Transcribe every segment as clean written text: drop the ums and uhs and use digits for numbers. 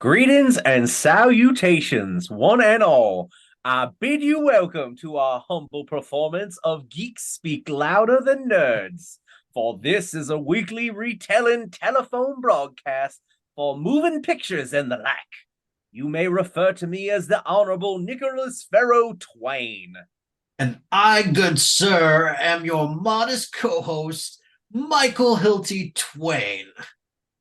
Greetings and salutations, one and all. I bid you welcome to our humble performance of Geeks Speak Louder Than Nerds, for this is a weekly retelling telephone broadcast for moving pictures and the like. You may refer to me as the Honorable Nicholas Ferro Twain. And I, good sir, am your modest co-host, Michael Hilty Twain.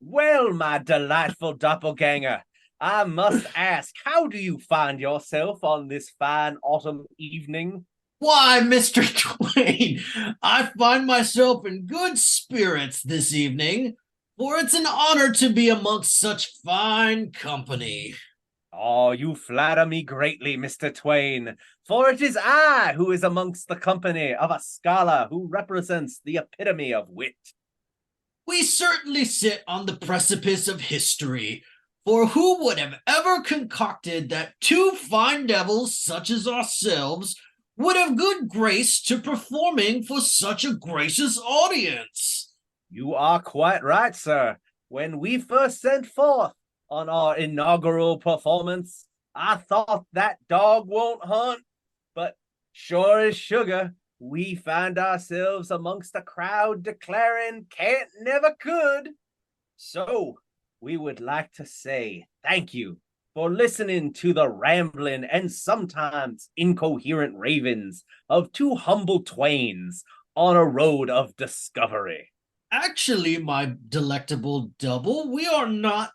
Well, my delightful doppelganger, I must ask, how do you find yourself on this fine autumn evening? Why, Mr. Twain, I find myself in good spirits this evening, for it's an honor to be amongst such fine company. Oh, you flatter me greatly, Mr. Twain, for it is I who is amongst the company of a scholar who represents the epitome of wit. We certainly sit on the precipice of history, for who would have ever concocted that two fine devils such as ourselves would have good grace to performing for such a gracious audience? You are quite right, sir. When we first sent forth on our inaugural performance, I thought that dog won't hunt, but sure as sugar, we find ourselves amongst a crowd declaring can't never could. So, we would like to say thank you for listening to the rambling and sometimes incoherent ravings of two humble twains on a road of discovery. Actually, my delectable double, we're not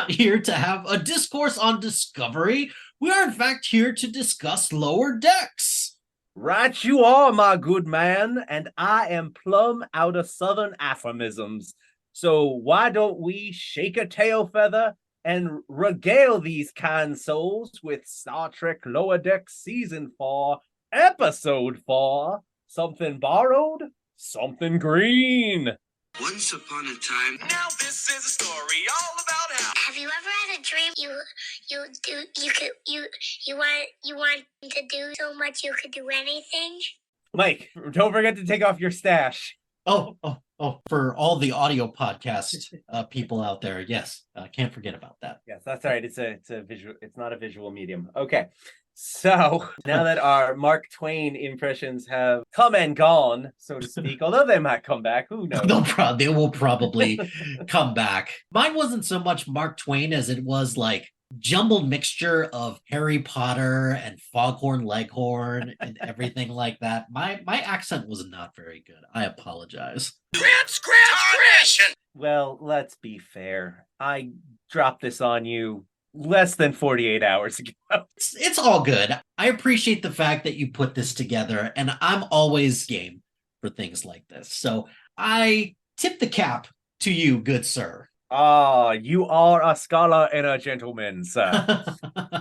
here to have a discourse on discovery. We are in fact here to discuss lower decks. Right you are, my good man, and I am plumb out of southern aphorisms. So why don't we shake a tail feather and regale these kind souls with Star Trek Lower Deck Season 4, Episode 4, Something Borrowed, Something Green. Once upon a time. Now this is a story all about how. Have you ever had a dream you want to do so much you could do anything? Mike, don't forget to take off your stash. Oh, for all the audio podcast people out there, yes, can't forget about that. Yes, that's all right. It's a visual. It's not a visual medium. Okay. So now that our Mark Twain impressions have come and gone, so to speak, although they might come back, who knows? They will probably come back. Mine wasn't so much Mark Twain as it was like jumbled mixture of Harry Potter and Foghorn Leghorn and everything like that. My accent was not very good. I apologize. Tarnation! Well, let's be fair. I dropped this on you less than 48 hours ago. It's all good. I appreciate the fact that you put this together, and I'm always game for things like this. So I tip the cap to you, good sir. Ah, you are a scholar and a gentleman, sir.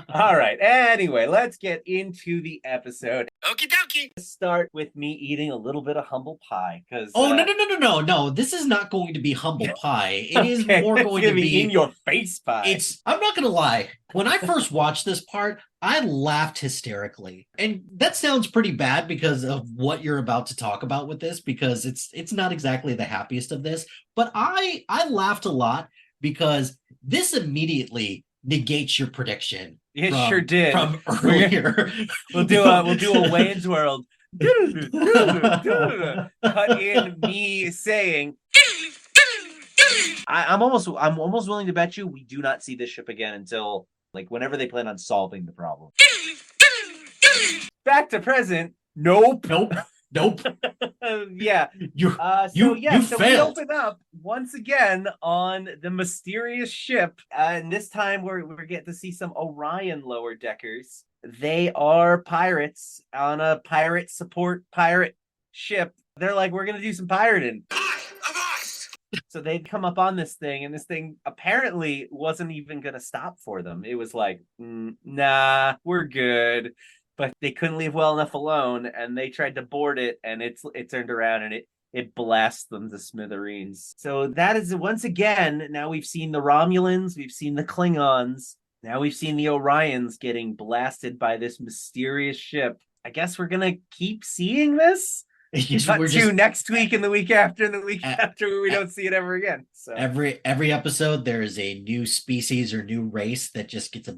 All right. Anyway, let's get into the episode. Okie dokie. Let's start with me eating a little bit of humble pie because. Oh no! This is not going to be humble pie. It is okay, more going to be in your face pie. I'm not going to lie. When I first watched this part, I laughed hysterically, and that sounds pretty bad because of what you're about to talk about with this. Because it's not exactly the happiest of this, but I laughed a lot because this immediately negates your prediction. It sure did. From earlier. We'll do a Wayne's World. Cut in me saying I'm almost willing to bet you we do not see this ship again until like whenever they plan on solving the problem. Back to present. Nope. Yeah. You so we failed. open up once again on the mysterious ship, and this time we're getting to see some Orion lower deckers. They are pirates on a pirate ship. They're like, we're gonna do some pirating. So they'd come up on this thing, and this thing apparently wasn't even gonna stop for them. It was like, nah, we're good. But they couldn't leave well enough alone, and they tried to board it, and it turned around and it blasts them to smithereens. So that is once again, now we've seen the Romulans, we've seen the Klingons, now we've seen the Orions getting blasted by this mysterious ship. I guess we're gonna keep seeing this. Cut We're to just next week and the week after and the week a- after we don't see it ever again. So every episode there is a new species or new race that just gets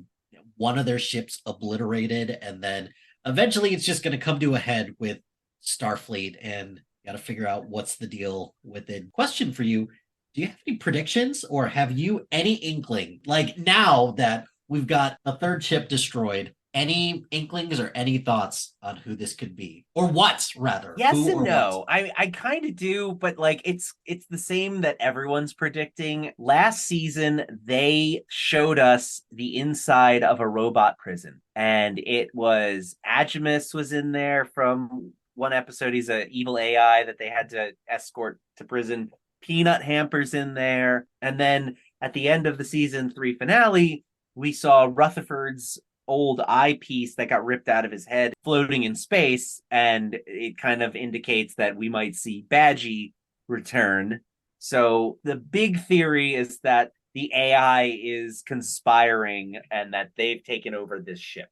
one of their ships obliterated, and then eventually it's just going to come to a head with Starfleet, and you got to figure out what's the deal with it. Question for you: do you have any predictions, or have you any inkling? Like now that we've got a third ship destroyed, any inklings or any thoughts on who this could be, or what rather? yes Who and or no. what? I kind of do, but like it's the same that everyone's predicting. Last season they showed us the inside of a robot prison, and it was Agimus was in there from one episode. He's an evil AI that they had to escort to prison. Peanut Hamper's in there, and then at the end of the season 3 finale, we saw Rutherford's old eyepiece that got ripped out of his head floating in space, and it kind of indicates that we might see Badgie return. So the big theory is that the AI is conspiring and that they've taken over this ship.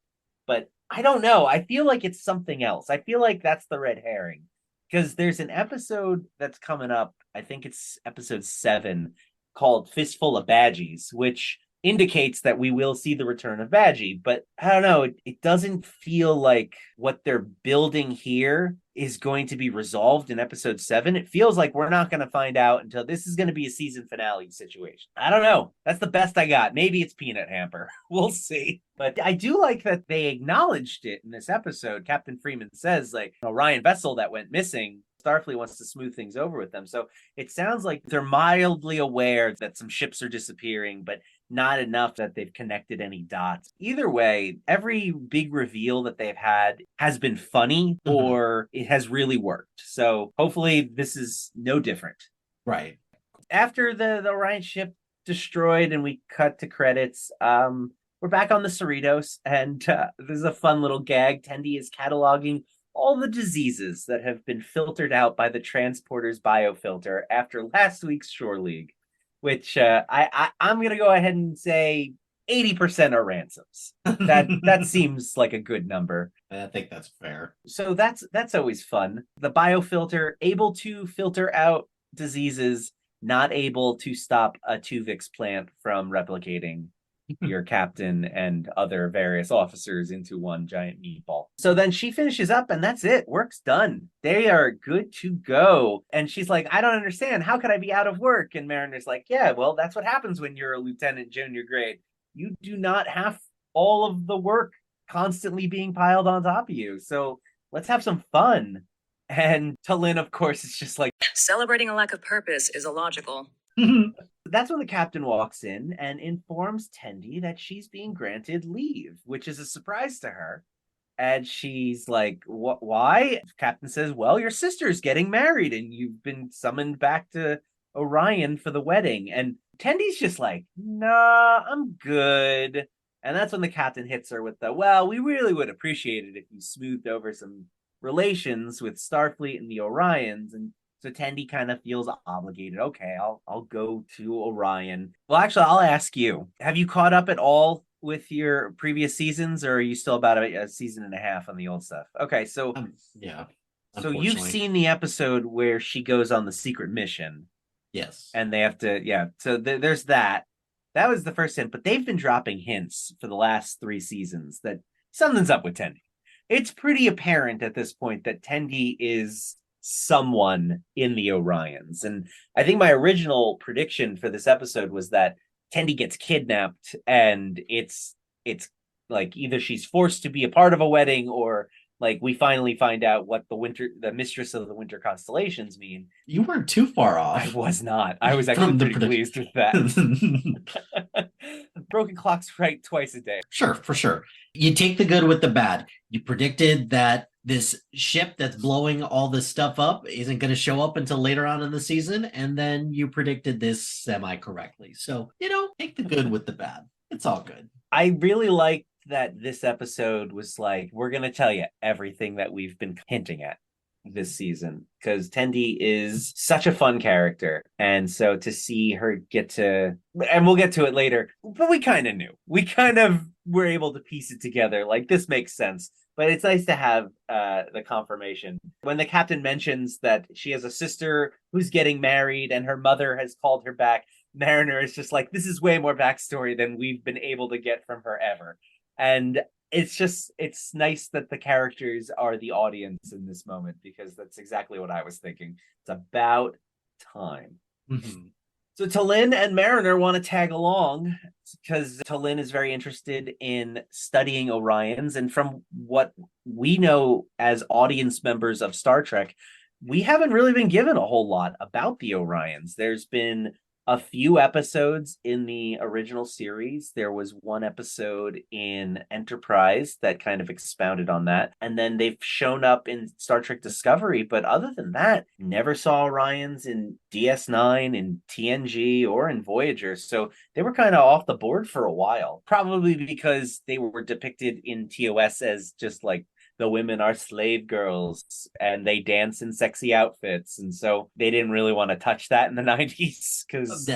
But I don't know. I feel like it's something else. I feel like that's the red herring. Because there's an episode that's coming up, I think it's episode 7, called Fistful of Badgies, which indicates that we will see the return of Badgie. But I don't know, it doesn't feel like what they're building here is going to be resolved in episode 7. It feels like we're not going to find out until this is going to be a season finale situation. I don't know. That's the best I got. Maybe it's Peanut Hamper. We'll see. But I do like that they acknowledged it in this episode. Captain Freeman says, like, Orion vessel that went missing, Starfleet wants to smooth things over with them. So it sounds like they're mildly aware that some ships are disappearing, but not enough that they've connected any dots. Either way, every big reveal that they've had has been funny or it has really worked. So hopefully this is no different. Right. After the Orion ship destroyed and we cut to credits, we're back on the Cerritos, and this is a fun little gag. Tendi is cataloging all the diseases that have been filtered out by the transporter's biofilter after last week's Shore League, which I'm going to go ahead and say 80% are ransoms. That seems like a good number. I think that's fair. So that's always fun. The biofilter able to filter out diseases, not able to stop a Tuvix plant from replicating your captain and other various officers into one giant meatball. So then she finishes up and that's it. Work's done. They are good to go. And she's like, I don't understand. How could I be out of work? And Mariner's like, yeah, well, that's what happens when you're a lieutenant junior grade. You do not have all of the work constantly being piled on top of you. So let's have some fun. And Talin, of course, is just like, celebrating a lack of purpose is illogical. That's when the captain walks in and informs Tendi that she's being granted leave, which is a surprise to her. And she's like, "What? Why?" The captain says, "Well, your sister's getting married and you've been summoned back to Orion for the wedding." And Tendi's just like, "Nah, I'm good." And that's when the captain hits her with the, "Well, we really would appreciate it if you smoothed over some relations with Starfleet and the Orions." And so Tendi kind of feels obligated. Okay, I'll go to Orion. Well, actually, I'll ask you. Have you caught up at all with your previous seasons, or are you still about a season and a half on the old stuff? Okay, so Yeah. so you've seen the episode where she goes on the secret mission. Yes. And they have to, yeah. So there's that. That was the first hint, but they've been dropping hints for the last 3 seasons that something's up with Tendi. It's pretty apparent at this point that Tendi is someone in the Orions. And I think my original prediction for this episode was that Tendi gets kidnapped and it's like either she's forced to be a part of a wedding or like we finally find out what the mistress of the winter constellations mean. You weren't too far off. I was not. I was actually pretty pleased with that. Broken clocks right twice a day. Sure, for sure. You take the good with the bad. You predicted that this ship that's blowing all this stuff up isn't going to show up until later on in the season, and then you predicted this semi-correctly. So, take the good with the bad. It's all good. I really liked that this episode was like, we're going to tell you everything that we've been hinting at this season, because Tendi is such a fun character. And so to see her get to, and we'll get to it later, but we kind of knew. We kind of were able to piece it together. Like, this makes sense. But it's nice to have the confirmation. When the captain mentions that she has a sister who's getting married and her mother has called her back, Mariner is just like, this is way more backstory than we've been able to get from her ever. And it's nice that the characters are the audience in this moment, because that's exactly what I was thinking. It's about time. Mm-hmm. So T'Lyn and Mariner want to tag along because T'Lyn is very interested in studying Orions. And from what we know as audience members of Star Trek, we haven't really been given a whole lot about the Orions. There's been a few episodes in the original series. There was one episode in Enterprise that kind of expounded on that. And then they've shown up in Star Trek Discovery. But other than that, never saw Orions in DS9, in TNG, or in Voyager. So they were kind of off the board for a while, probably because they were depicted in TOS as just like, the women are slave girls and they dance in sexy outfits, and so they didn't really want to touch that in the 90s because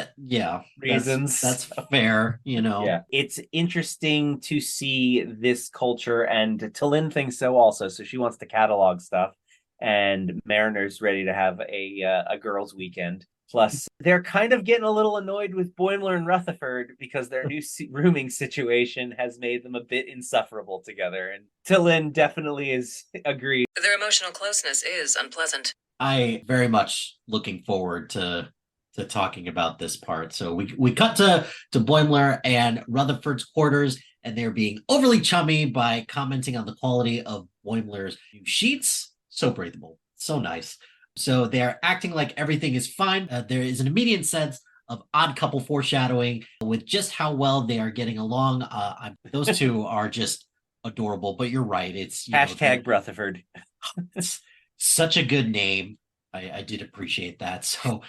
reasons. That's fair, Yeah, it's interesting to see this culture, and T'Lyn thinks so also, so she wants to catalog stuff, and Mariner's ready to have a girls' weekend. Plus, they're kind of getting a little annoyed with Boimler and Rutherford because their new rooming situation has made them a bit insufferable together. And T'Lyn definitely is agreed. Their emotional closeness is unpleasant. I very much looking forward to talking about this part. So we cut to Boimler and Rutherford's quarters, and they're being overly chummy by commenting on the quality of Boimler's new sheets. So breathable, so nice. So they're acting like everything is fine. There is an immediate sense of odd couple foreshadowing with just how well they are getting along. Those two are just adorable, but you're right. It's hashtag Rutherford. Such a good name. I did appreciate that. So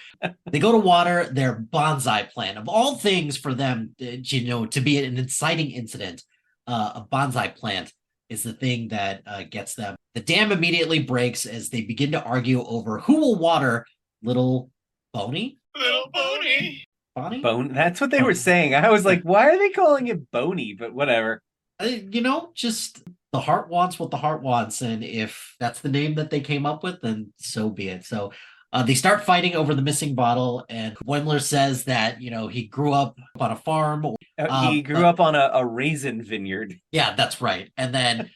they go to water their bonsai plant. Of all things for them, to be an inciting incident, a bonsai plant is the thing that gets them. The dam immediately breaks as they begin to argue over who will water little Boney. Little Boney. Bonnie? That's what they were saying. I was like, why are they calling it Boney? But whatever. Just the heart wants what the heart wants. And if that's the name that they came up with, then so be it. So they start fighting over the missing bottle. And Boimler says that, he grew up on a farm. He grew up on a raisin vineyard. Yeah, that's right. And then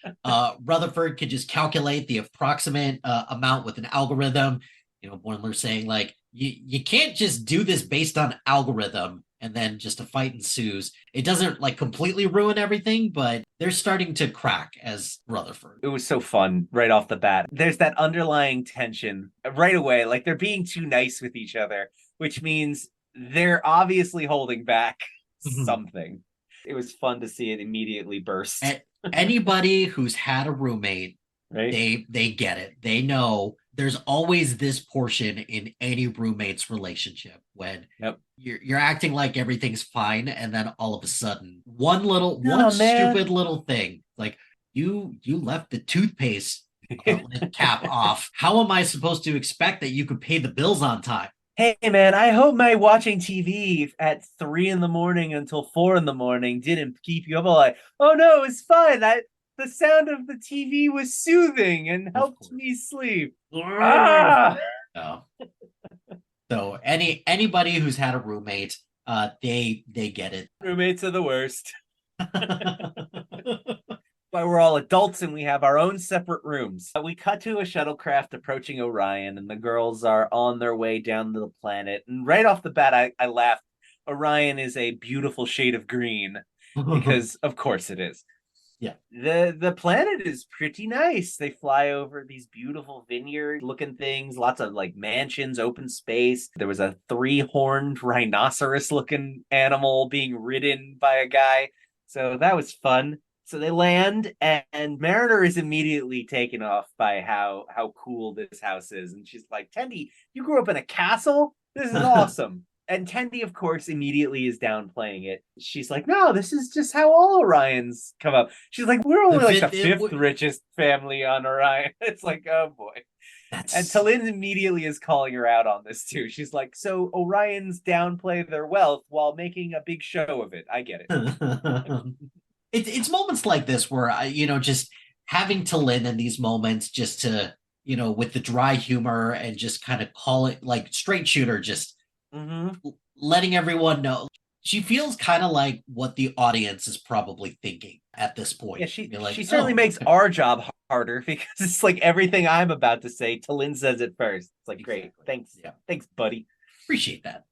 Rutherford could just calculate the approximate amount with an algorithm. Boimler saying, like, you can't just do this based on algorithm. And then just a fight ensues. It doesn't like completely ruin everything, but they're starting to crack as Rutherford. It was so fun right off the bat. There's that underlying tension right away. Like they're being too nice with each other, which means they're obviously holding back something. It was fun to see it immediately burst. Anybody who's had a roommate, right? They get it. They know there's always this portion in any roommate's relationship when you're acting like everything's fine, and then all of a sudden one stupid little thing, like you left the toothpaste cap off. How am I supposed to expect that you could pay the bills on time? Hey man, I hope my watching TV at 3 a.m. until 4 a.m. didn't keep you up all night. Oh no, it's fine. The sound of the TV was soothing and helped me sleep. No. So anybody who's had a roommate, they get it. Roommates are the worst. But we're all adults and we have our own separate rooms. We cut to a shuttlecraft approaching Orion, and the girls are on their way down to the planet. And right off the bat, I laughed. Orion is a beautiful shade of green because, of course, it is. Yeah. The planet is pretty nice. They fly over these beautiful vineyard looking things, lots of like mansions, open space. There was a 3-horned rhinoceros looking animal being ridden by a guy. So that was fun. So they land, and Mariner is immediately taken off by how cool this house is. And she's like, Tendi, you grew up in a castle? This is awesome. And Tendi, of course, immediately is downplaying it. She's like, no, this is just how all Orions come up. She's like, we're only like the fifth richest family on Orion. It's like, oh boy. And T'Lyn immediately is calling her out on this too. She's like, so Orions downplay their wealth while making a big show of it. I get it. It's moments like this where just having Lynn in these moments just to, with the dry humor and just kind of call it like straight shooter, just letting everyone know. She feels kind of like what the audience is probably thinking at this point. Yeah, she Like, she certainly makes our job harder because it's like everything I'm about to say, Talin says it first. It's like, great, thanks, thanks, buddy. Appreciate that.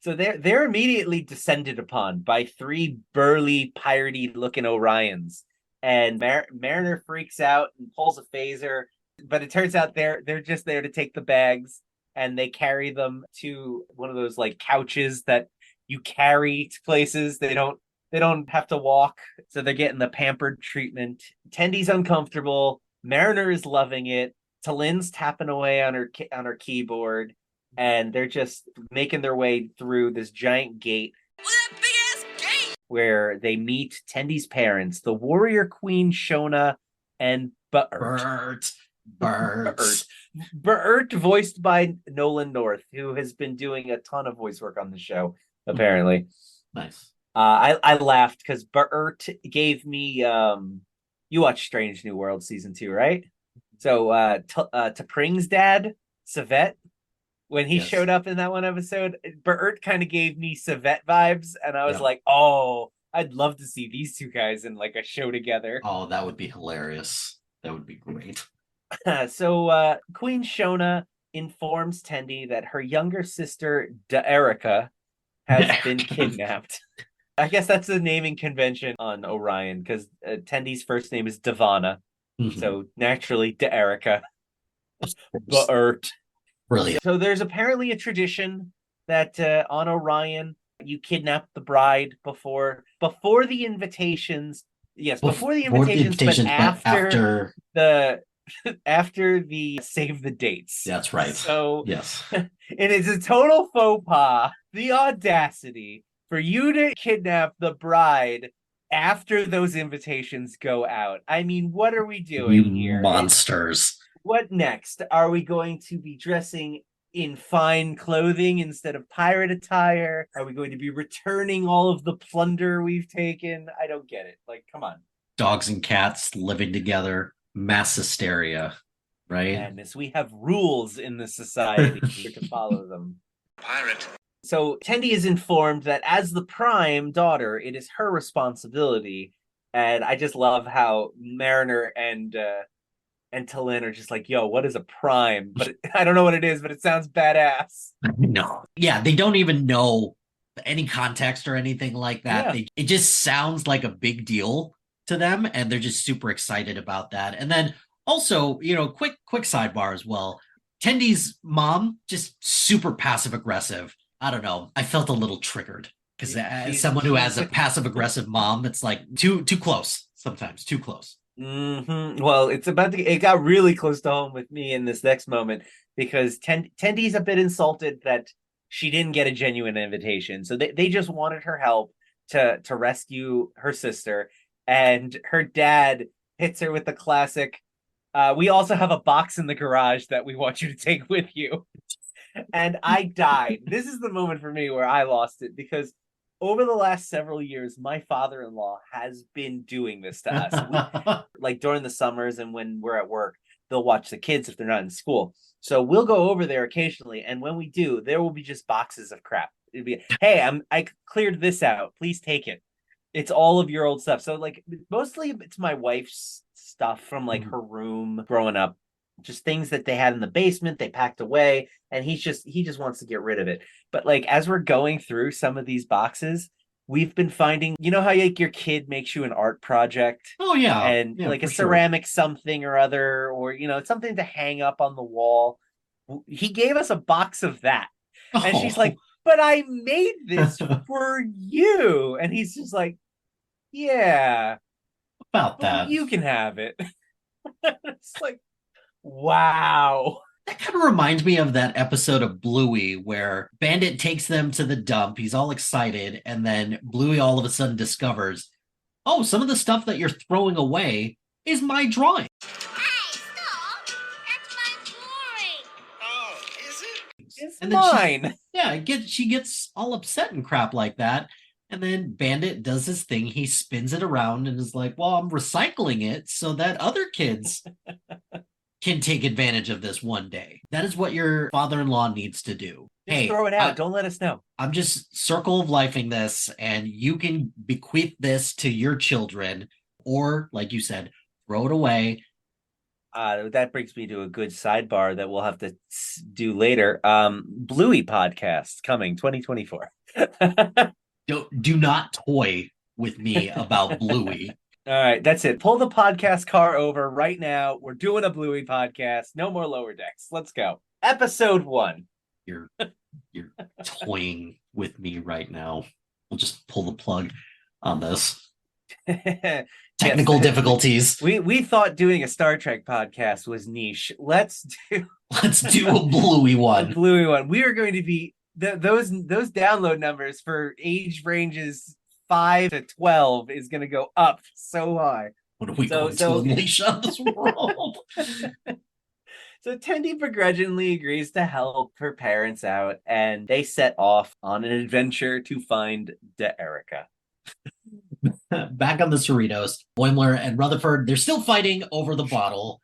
So they're immediately descended upon by three burly, piratey looking Orions, and Mariner freaks out and pulls a phaser, but it turns out they're just there to take the bags, and they carry them to one of those like couches that you carry to places. They don't have to walk, so they're getting the pampered treatment. Tendy's uncomfortable. Mariner is loving it. Talin's tapping away on her keyboard, and they're just making their way through this giant gate. That big ass gate! Where they meet Tendy's parents, the warrior queen Shona and Bert. Bert, voiced by Nolan North, who has been doing a ton of voice work on the show, apparently. Nice. I laughed because Bert gave me you watched Strange New World season 2, right? So T'Pring's dad, Savette, when he showed up in that one episode, Bert kind of gave me Savette vibes, and I was like, oh, I'd love to see these two guys in like a show together. Oh, that would be hilarious. That would be great. So Queen Shona informs Tendy that her younger sister, Erica, has been kidnapped. I guess that's the naming convention on Orion, because Tendy's first name is Devana. So naturally, Erica. Bert. Brilliant. So there's apparently a tradition that on Orion, you kidnap the bride before the invitations. Yes, before the invitations, but after the save the dates. That's right. So yes, it is a total faux pas. The audacity for you to kidnap the bride after those invitations go out. I mean, what are we doing here? Monsters. What next? Are we going to be dressing in fine clothing instead of pirate attire? Are we going to be returning all of the plunder we've taken? I don't get it. Like, come on. Dogs and cats living together, mass hysteria, right? Madness. We have rules in the society. We're to follow them. Pirate. So Tendy is informed that as the prime daughter, it is her responsibility. And I just love how Mariner and Talin are just like, yo, what is a prime? But I don't know what it is, but it sounds badass. No. Yeah, they don't even know any context or anything like that. Yeah. It just sounds like a big deal to them, and they're just super excited about that. And then also, quick sidebar as well. Tendy's mom, just super passive aggressive. I don't know. I felt a little triggered because as someone who has a passive aggressive mom, it's like too close sometimes, too close. Well, it got really close to home with me in this next moment because Tendy's a bit insulted that she didn't get a genuine invitation. So they just wanted her help to rescue her sister. And her dad hits her with the classic, we also have a box in the garage that we want you to take with you. And I died. This is the moment for me where I lost it because over the last several years, my father-in-law has been doing this to us. Like during the summers and when we're at work, they'll watch the kids if they're not in school. So we'll go over there occasionally. And when we do, there will be just boxes of crap. It'd be, hey, I cleared this out. Please take it. It's all of your old stuff. So like mostly it's my wife's stuff from like her room growing up. Just things that they had in the basement, they packed away, and he just wants to get rid of it. But like as we're going through some of these boxes, we've been finding, how like your kid makes you an art project. Oh yeah. And like a ceramic something or other, or something to hang up on the wall. He gave us a box of that. And she's like, but I made this for you. And he's just like, yeah. About that. You can have it. It's like, wow. That kind of reminds me of that episode of Bluey where Bandit takes them to the dump. He's all excited. And then Bluey all of a sudden discovers, oh, some of the stuff that you're throwing away is my drawing. Hey, stop! That's my drawing! Oh, is it? It's And then mine. She gets all upset and crap like that. And then Bandit does his thing. He spins it around and is like, well, I'm recycling it so that other kids can take advantage of this one day. That is what your father-in-law needs to do. Just Hey, throw it out. Don't let us know. I'm just circle of lifing this, and you can bequeath this to your children, or like you said, throw it away. That brings me to a good sidebar that we'll have to do later. Bluey podcast coming 2024. Do not toy with me about Bluey. All right, that's it. Pull the podcast car over right now. We're doing a Bluey podcast. No more Lower Decks. Let's go. Episode 1. You're toying with me right now. We'll just pull the plug on this. Technical difficulties. We thought doing a Star Trek podcast was niche. Let's do a Bluey one. A Bluey one. We are going to be those download numbers for age ranges 5 to 12 is going to go up so high. What are we going to unleash on this world? So Tendi begrudgingly agrees to help her parents out, and they set off on an adventure to find Erica. Back on the Cerritos, Boimler and Rutherford, they're still fighting over the bottle,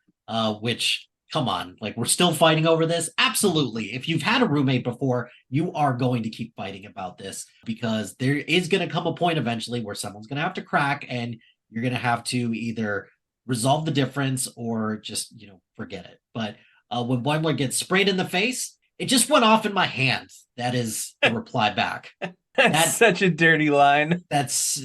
which, come on, like, we're still fighting over this? Absolutely. If you've had a roommate before, you are going to keep fighting about this, because there is going to come a point eventually where someone's going to have to crack, and you're going to have to either resolve the difference or just, forget it. But when Boimler gets sprayed in the face, it just went off in my hand. That is the reply back. That's such a dirty line. That's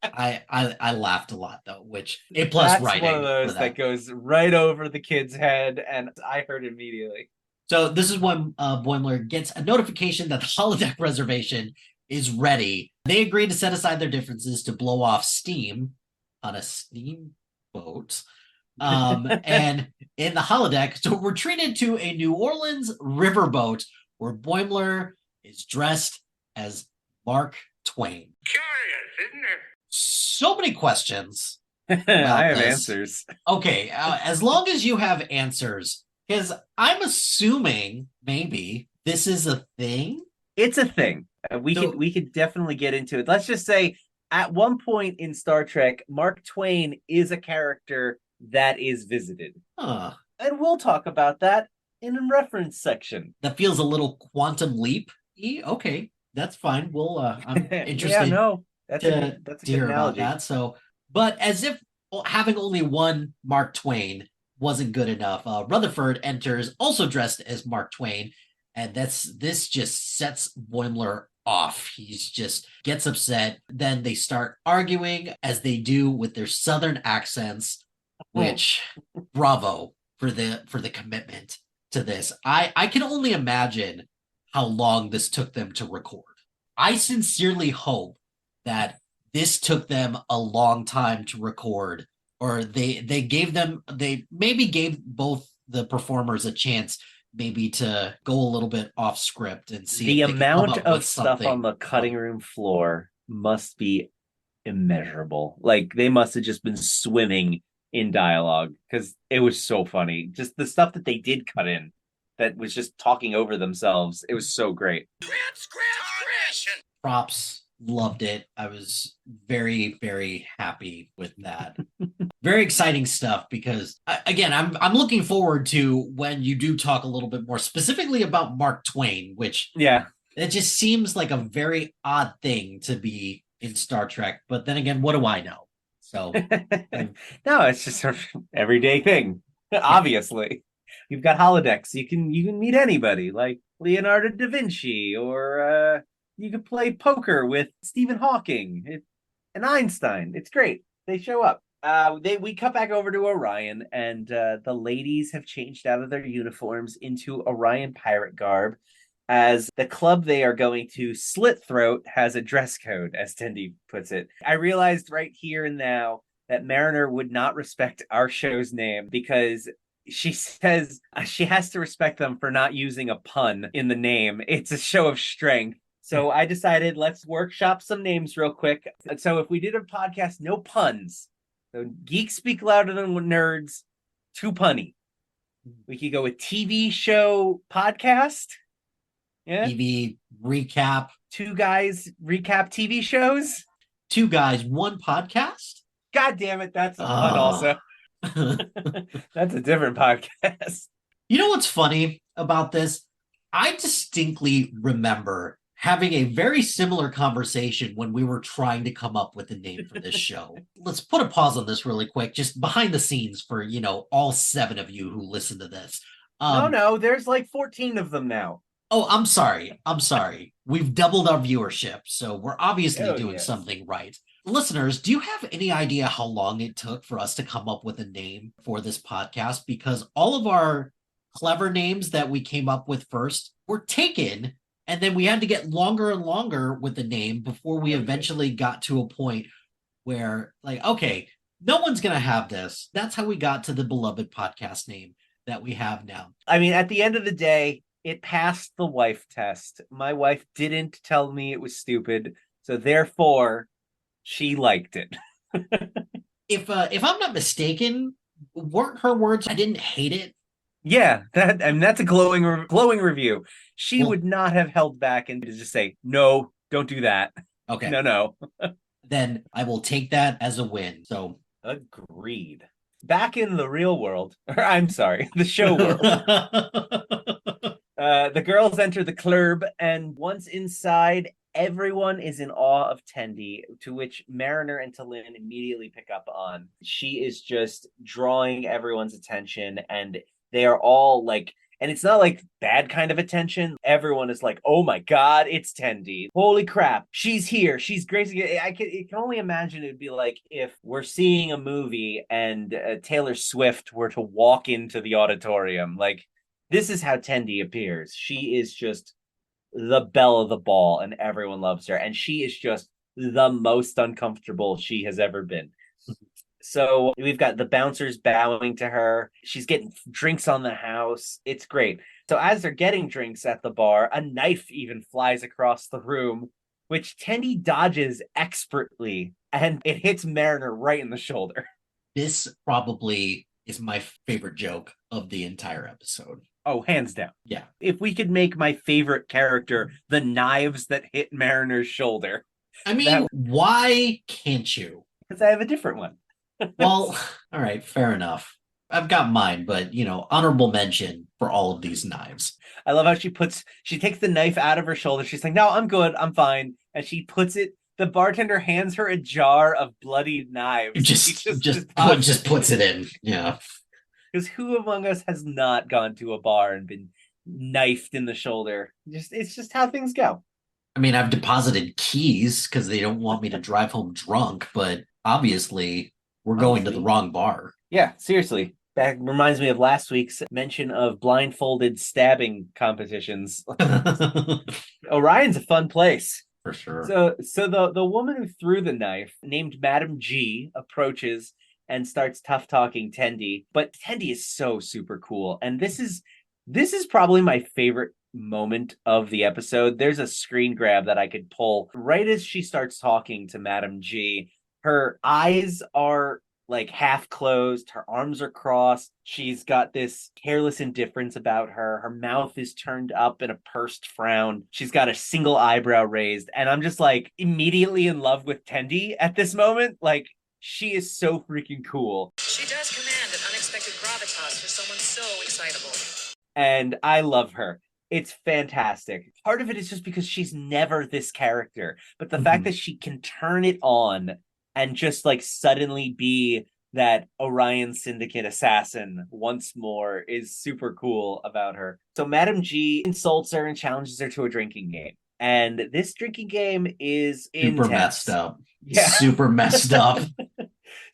I laughed a lot though, which A+ writing. That's one of those that goes right over the kid's head, and I heard immediately. So this is when Boimler gets a notification that the holodeck reservation is ready. They agree to set aside their differences to blow off steam on a steamboat. And in the holodeck, so we're treated to a New Orleans riverboat where Boimler is dressed as Mark Twain. Curious, isn't it? So many questions. I have answers. Okay, as long as you have answers, because I'm assuming maybe this is a thing. It's a thing. We could definitely get into it. Let's just say at one point in Star Trek, Mark Twain is a character that is visited. And we'll talk about that in a reference section. That feels a little Quantum Leap. Okay, that's fine. We'll I'm interested. That's a good hear about analogy. that. So, but as if having only one Mark Twain wasn't good enough, Rutherford enters also dressed as Mark Twain, and this just sets Boimler off. He's just gets upset. Then they start arguing, as they do with their southern accents, which bravo for the commitment to this. I can only imagine how long this took them to record. I sincerely hope that this took them a long time to record, or they maybe gave both the performers a chance maybe to go a little bit off script and see the amount of stuff on the cutting room floor must be immeasurable. Like, they must have just been swimming in dialogue, because it was so funny. Just the stuff that they did cut in that was just talking over themselves. It was so great. Props, loved it. I was very, very happy with that. Very exciting stuff, because again, I'm looking forward to when you do talk a little bit more specifically about Mark Twain, which it just seems like a very odd thing to be in Star Trek. But then again, what do I know? So no, it's just an everyday thing. Obviously, you've got holodecks. You can meet anybody, like Leonardo da Vinci, or you could play poker with Stephen Hawking and Einstein. It's great. They show up. We cut back over to Orion, and the ladies have changed out of their uniforms into Orion pirate garb, as the club they are going to, Slit Throat, has a dress code, as Tendi puts it. I realized right here and now that Mariner would not respect our show's name, because she says she has to respect them for not using a pun in the name. It's a show of strength. So I decided, let's workshop some names real quick. So if we did a podcast, no puns. So geeks speak louder than nerds, too punny. We could go with TV show podcast. Yeah. TV recap. Two guys recap TV shows. Two guys, one podcast. God damn it, that's a one also. That's a different podcast. You know what's funny about this? I distinctly remember having a very similar conversation when we were trying to come up with a name for this show. Let's put a pause on this really quick, just behind the scenes for, all 7 of you who listen to this. No, there's like 14 of them now. Oh, I'm sorry. We've doubled our viewership, so we're obviously doing yes. something right. Listeners, do you have any idea how long it took for us to come up with a name for this podcast? Because all of our clever names that we came up with first were taken, and then we had to get longer and longer with the name before we eventually got to a point where, like, okay, no one's going to have this. That's how we got to the beloved podcast name that we have now. I mean, at the end of the day, it passed the wife test. My wife didn't tell me it was stupid, so therefore she liked it. If I'm not mistaken, weren't her words, I didn't hate it? Yeah, that's a glowing review. She would not have held back and just say, no, don't do that. Okay. No. Then I will take that as a win. So agreed. Back in the real world, or I'm sorry, the show world. The girls enter the club, and once inside, everyone is in awe of Tendi, to which Mariner and Talin immediately pick up on. She is just drawing everyone's attention, and they are all like, and it's not like bad kind of attention. Everyone is like, oh my God, it's Tendi. Holy crap, she's here. She's gracing it. I can only imagine it'd be like if we're seeing a movie and Taylor Swift were to walk into the auditorium. Like, this is how Tendi appears. She is just the belle of the ball, and everyone loves her. And she is just the most uncomfortable she has ever been. So we've got the bouncers bowing to her. She's getting drinks on the house. It's great. So as they're getting drinks at the bar, a knife even flies across the room, which Tendi dodges expertly, and it hits Mariner right in the shoulder. This probably is my favorite joke of the entire episode. Oh, hands down. Yeah. If we could make my favorite character the knives that hit Mariner's shoulder. I mean, why can't you? Because I have a different one. Well, all right, fair enough. I've got mine, but, honorable mention for all of these knives. I love how she takes the knife out of her shoulder. She's like, no, I'm good. I'm fine. And she puts it, the bartender hands her a jar of bloody knives. Just puts it in. Yeah. Because who among us has not gone to a bar and been knifed in the shoulder? It's just how things go. I mean, I've deposited keys because they don't want me to drive home drunk, but obviously we're going to the wrong bar. Yeah, seriously. That reminds me of last week's mention of blindfolded stabbing competitions. Orion's a fun place. For sure. So the woman who threw the knife, named Madam G, approaches and starts tough talking Tendi. But Tendi is so super cool. And this is probably my favorite moment of the episode. There's a screen grab that I could pull right as she starts talking to Madam G. Her eyes are like half closed, her arms are crossed, she's got this careless indifference about her, her mouth is turned up in a pursed frown, she's got a single eyebrow raised, and I'm just like immediately in love with Tendi at this moment. Like, she is so freaking cool. She does command an unexpected gravitas for someone so excitable. And I love her. It's fantastic. Part of it is just because she's never this character, but the fact that she can turn it on and just like suddenly be that Orion Syndicate assassin once more is super cool about her. So Madam G insults her and challenges her to a drinking game. And this drinking game is super intense. Messed up. Yeah. Super messed up.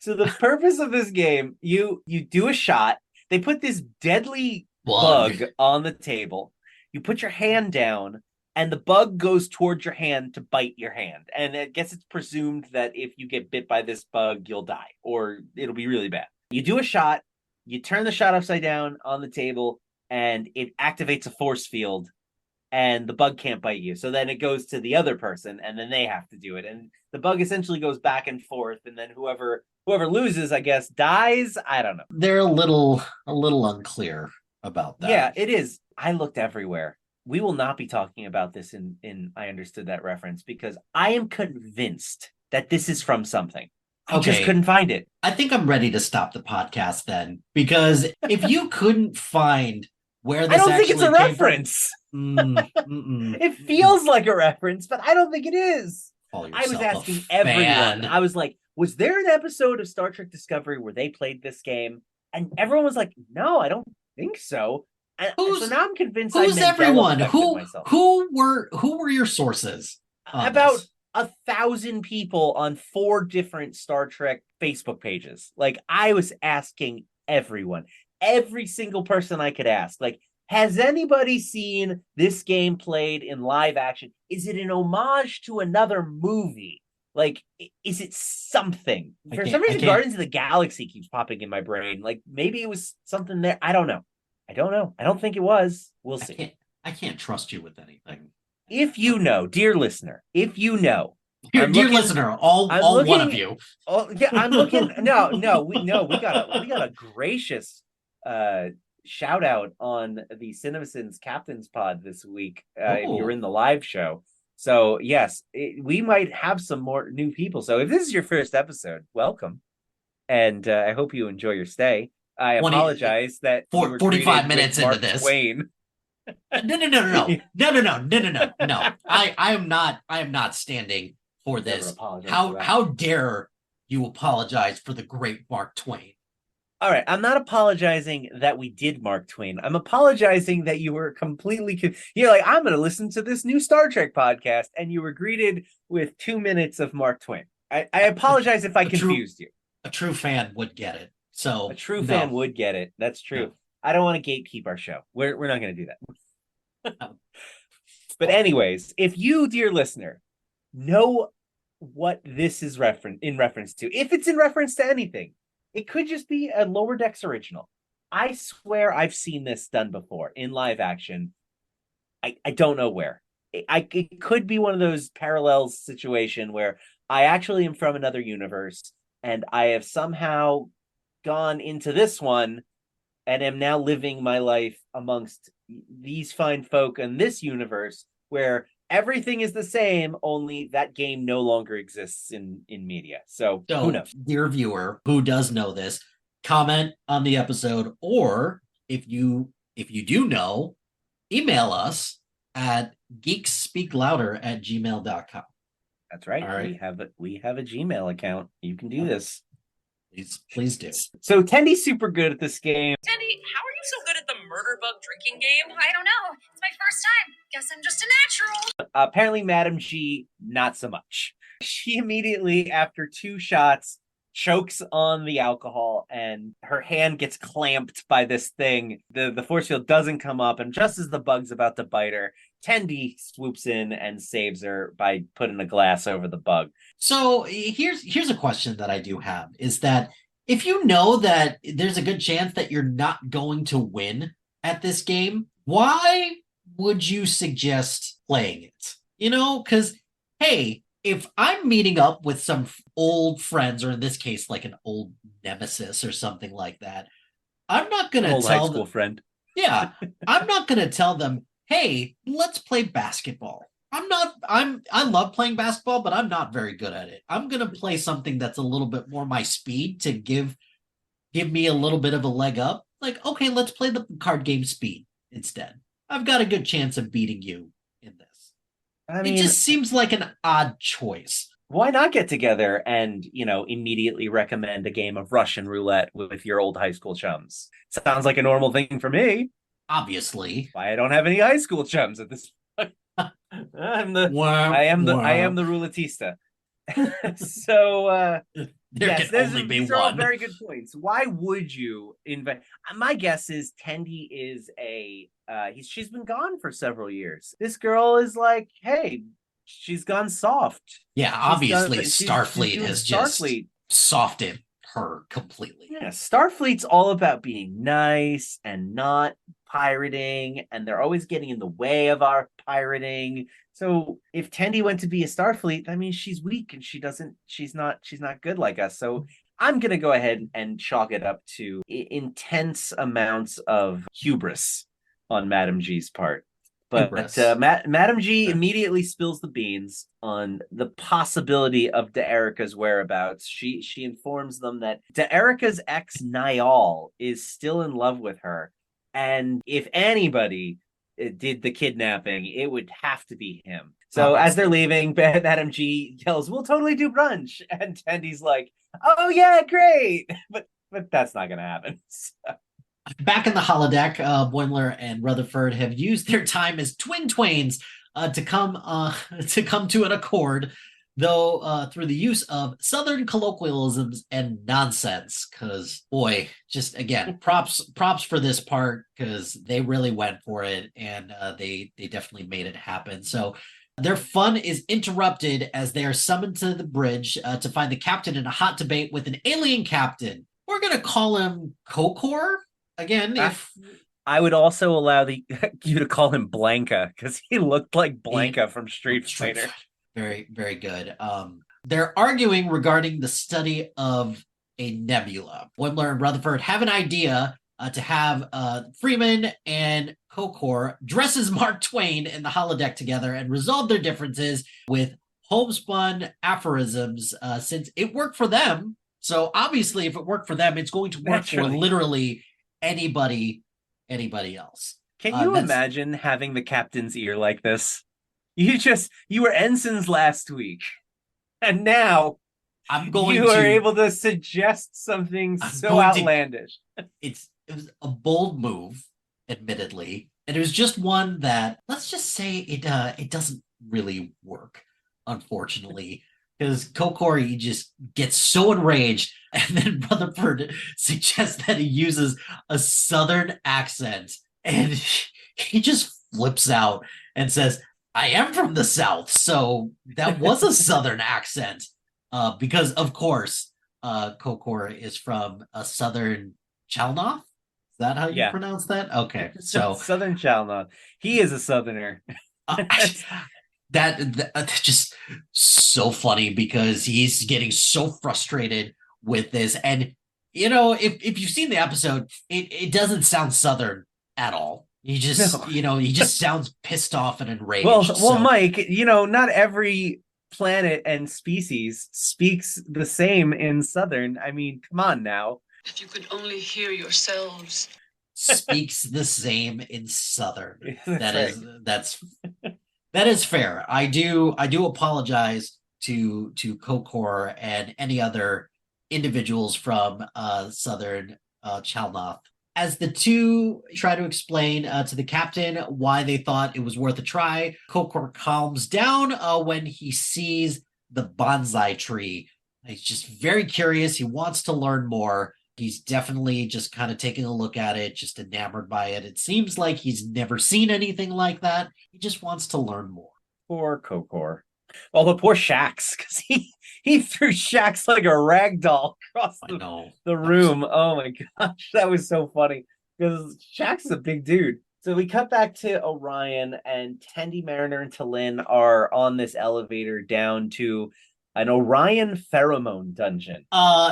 So the purpose of this game, you do a shot. They put this deadly bug on the table. You put your hand down, and the bug goes towards your hand to bite your hand. And I guess it's presumed that if you get bit by this bug, you'll die, or it'll be really bad. You do a shot, you turn the shot upside down on the table, and it activates a force field, and the bug can't bite you. So then it goes to the other person, and then they have to do it. And the bug essentially goes back and forth, and then whoever loses, I guess, dies. I don't know. They're a little unclear about that. Yeah, it is. I looked everywhere. we will not be talking about this in I understood that reference because I am convinced that this is from something. I just Okay. couldn't find it. I think I'm ready to stop the podcast then, because if you couldn't find where this I don't think it's a actually came from- reference. mm. It feels like a reference, but I don't think it is. Call I was yourself a asking everyone. fan. I was like, was there an episode of Star Trek Discovery where they played this game? And everyone was like, no, I don't think so. And so now I'm convinced Who's I Mandela everyone? affected myself. Who were your sources? on About this? 1,000 people on 4 different Star Trek Facebook pages. Like, I was asking everyone, every single person I could ask, like, has anybody seen this game played in live action? Is it an homage to another movie? Like, is it something? For some reason, Guardians of the Galaxy keeps popping in my brain. Like, maybe it was something there. I don't know. I don't think it was. We'll see. I can't trust you with anything. If you know, dear listener, if you know, dear listener, all one of you. Oh yeah, I'm looking. No, we got a gracious shout out on the CinemaSins Captain's Pod this week. If you're in the live show, so yes, we might have some more new people. So if this is your first episode, welcome, and I hope you enjoy your stay. I apologize that 45 minutes into Mark this. Twain. No. I am not standing for this. How dare you apologize for the great Mark Twain? All right, I'm not apologizing that we did Mark Twain. I'm apologizing that you were completely you're like, I'm going to listen to this new Star Trek podcast, and you were greeted with 2 minutes of Mark Twain. I apologize if I confused you. A true fan would get it. So a true fan would get it. That's true. No. I don't want to gatekeep our show. We're not going to do that. But anyways, if you, dear listener, know what this is in reference to, if it's in reference to anything, it could just be a Lower Decks original. I swear I've seen this done before in live action. I don't know where. It could be one of those parallels situation where I actually am from another universe and I have somehow gone into this one and am now living my life amongst these fine folk in this universe where everything is the same, only that game no longer exists in media. So who knows? Dear viewer who does know this, comment on the episode, or if you do know, email us at geekspeaklouder@gmail.com. That's right. All right. We have a Gmail account. You can do this. Please do. So Tendy's super good at this game. Tendy, how are you so good at the murder bug drinking game? I don't know. It's my first time. Guess I'm just a natural. Apparently, Madam G, not so much. She immediately, after 2 shots, chokes on the alcohol and her hand gets clamped by this thing. The force field doesn't come up, and just as the bug's about to bite her, Tendy swoops in and saves her by putting a glass over the bug. So here's a question that I do have, is that if you know that there's a good chance that you're not going to win at this game, why would you suggest playing it? You know, because, hey, if I'm meeting up with some old friends, or in this case, like an old nemesis or something like that, I'm not going to tell high school friend. Yeah, I'm not going to tell them, hey, let's play basketball. I love playing basketball, but I'm not very good at it. I'm going to play something that's a little bit more my speed to give me a little bit of a leg up. Like, okay, let's play the card game Speed instead. I've got a good chance of beating you in this. I mean, it just seems like an odd choice. Why not get together and, immediately recommend a game of Russian roulette with your old high school chums? Sounds like a normal thing for me. Obviously. Why I don't have any high school chums at this point. I am the roulettista. So these are all very good points. Why would you invent? My guess is Tendy is she's been gone for several years. This girl is like, hey, she's gone soft. Yeah, obviously Starfleet has just softened her completely. Yeah, Starfleet's all about being nice and not pirating, and they're always getting in the way of our pirating. So if Tendy went to be a Starfleet, I mean, she's weak and she's not good like us. So I'm gonna go ahead and chalk it up to intense amounts of hubris on Madam G's part. But Hubris. Madam G immediately spills the beans on the possibility of Daerica's whereabouts. She informs them that Daerica's ex Niall is still in love with her, and if anybody did the kidnapping, it would have to be him. So as they're leaving, Madam G yells, "We'll totally do brunch," and Tendy's like, "Oh yeah, great," but that's not gonna happen. So. Back in the holodeck, Boimler and Rutherford have used their time as twin twains to come to an accord, though through the use of Southern colloquialisms and nonsense. Because boy, just again, props for this part because they really went for it and they definitely made it happen. So. Their fun is interrupted as they are summoned to the bridge to find the captain in a hot debate with an alien captain. We're going to call him Kokor. Again, if I would also allow you to call him Blanca because he looked like Blanca from Street Fighter. Very, very good. They're arguing regarding the study of a nebula. Boimler and Rutherford have an idea to have Freeman and Kokor dress as Mark Twain in the holodeck together and resolve their differences with homespun aphorisms since it worked for them. So obviously, if it worked for them, it's going to work for literally anybody else. Can you imagine having the captain's ear like this? You were ensigns last week, and now you are able to suggest something so outlandish. It was a bold move, admittedly, and it was just one that, let's just say, it doesn't really work, unfortunately. Because Kokor, he just gets so enraged, and then Rutherford suggests that he uses a Southern accent, and he just flips out and says, "I am from the South, so that was a Southern accent." Because, of course, Kokor is from a Southern Chalnoth. Is that how you pronounce that? Okay, so Southern Chalnoth. He is a Southerner. That just so funny because he's getting so frustrated with this. And, if you've seen the episode, it doesn't sound Southern at all. He just, he just sounds pissed off and enraged. Well, Mike, not every planet and species speaks the same in Southern. I mean, come on now. If you could only hear yourselves. Speaks the same in Southern. That's That is fair. I do apologize to Kokor and any other individuals from Southern Chalnoth. As the two try to explain to the captain why they thought it was worth a try, Kokor calms down when he sees the bonsai tree. He's just very curious. He wants to learn more. He's definitely just kind of taking a look at it, just enamored by it. It seems like he's never seen anything like that. He just wants to learn more. Poor Kokor. Well, the poor Shax, because he threw Shax like a rag doll across the room. Oh my gosh, that was so funny because Shax is a big dude. So we cut back to Orion, and Tendi, Mariner, and T'Lyn are on this elevator down to an Orion pheromone dungeon.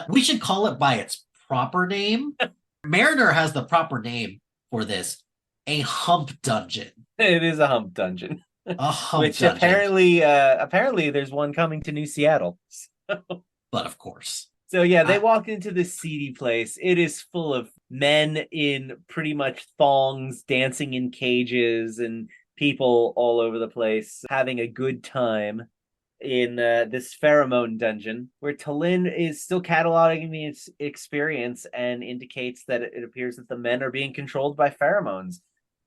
We should call it by its proper name. Mariner has the proper name for this: a hump dungeon. It is a hump dungeon. A hump Which dungeon. apparently there's one coming to New Seattle. But of course. So yeah, they walk into this seedy place. It is full of men in pretty much thongs, dancing in cages, and people all over the place having a good time in this pheromone dungeon, where T'Lyn is still cataloging the experience and indicates that it appears that the men are being controlled by pheromones.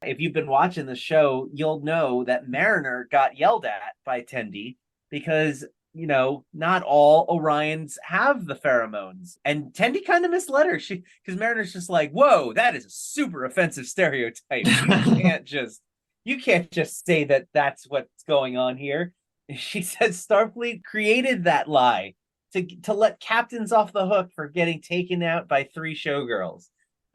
If you've been watching the show, you'll know that Mariner got yelled at by Tendi because, not all Orions have the pheromones. And Tendi kind of misled her. Because Mariner's just like, whoa, that is a super offensive stereotype. You can't just say that that's what's going on here. She says Starfleet created that lie to let captains off the hook for getting taken out by 3 showgirls.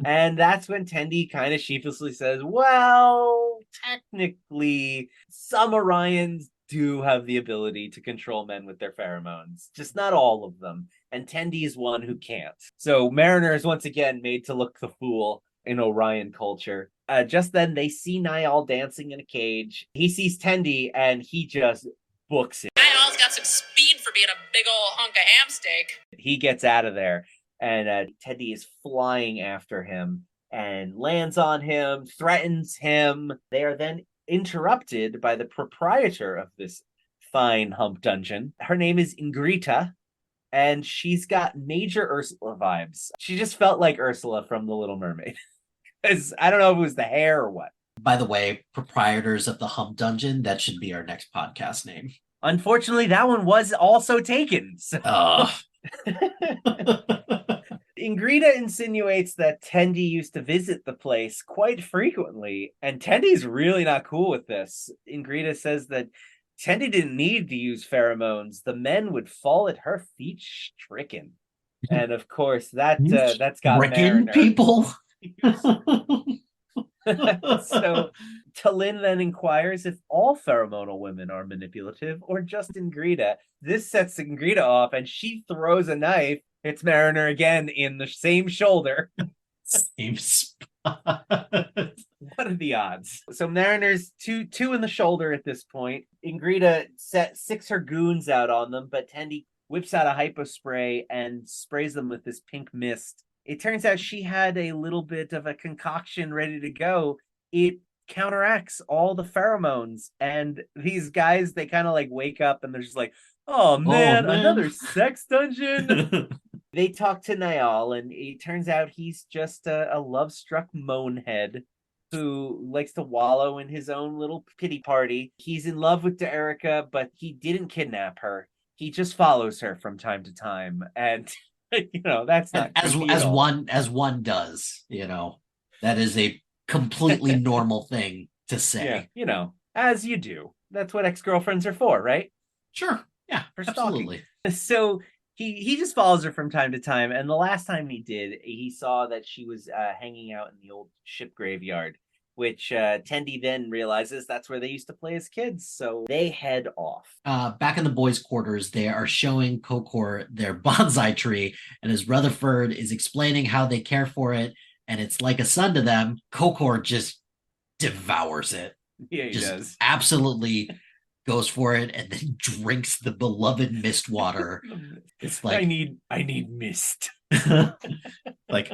And that's when Tendi kind of sheepishly says, well, technically, some Orions do have the ability to control men with their pheromones, just not all of them. And Tendi is one who can't. So Mariner is once again made to look the fool in Orion culture. Just then, they see Niall dancing in a cage. He sees Tendi, and he just books it. Niall's got some speed for being a big old hunk of ham steak. He gets out of there, and Tendi is flying after him and lands on him, threatens him. They are then interrupted by the proprietor of this fine hump dungeon. Her name is Ingrita, and she's got major Ursula vibes. She just felt like Ursula from The Little Mermaid. Because I don't know if it was the hair or what. By the way, proprietors of the Hump Dungeon, that should be our next podcast name. Unfortunately, that one was also taken. So. Ingrita insinuates that Tendi used to visit the place quite frequently, and Tendi's really not cool with this. Ingrita says that Tendi didn't need to use pheromones. The men would fall at her feet stricken. And of course, that's got Stricken Mariner. people. So Talin then inquires if all pheromonal women are manipulative or just Ingrita. This sets Ingrita off, and she throws a knife. It's Mariner again in the same shoulder. Same spot. What are the odds? So Mariner's two in the shoulder at this point. Ingrita six her goons out on them, but Tendi whips out a hypo spray and sprays them with this pink mist. It turns out she had a little bit of a concoction ready to go. It counteracts all the pheromones, and these guys, they kind of like wake up and they're just like, oh man, another sex dungeon. They talk to Niall, and it turns out he's just a love-struck moanhead who likes to wallow in his own little pity party. He's in love with Erica, but he didn't kidnap her. He just follows her from time to time, and that's not as one does. That is a completely normal thing to say. Yeah, as you do. That's what ex-girlfriends are for, right? Sure. Yeah, for absolutely. Stalking. So he just follows her from time to time, and the last time he did, he saw that she was hanging out in the old ship graveyard, which Tendi then realizes that's where they used to play as kids, so they head off. Back in the boys' quarters, they are showing Kokor their bonsai tree, and as Rutherford is explaining how they care for it, and it's like a son to them, Kokor just devours it. Yeah, he does. Absolutely goes for it, and then drinks the beloved mist water. It's like, I need mist. Like,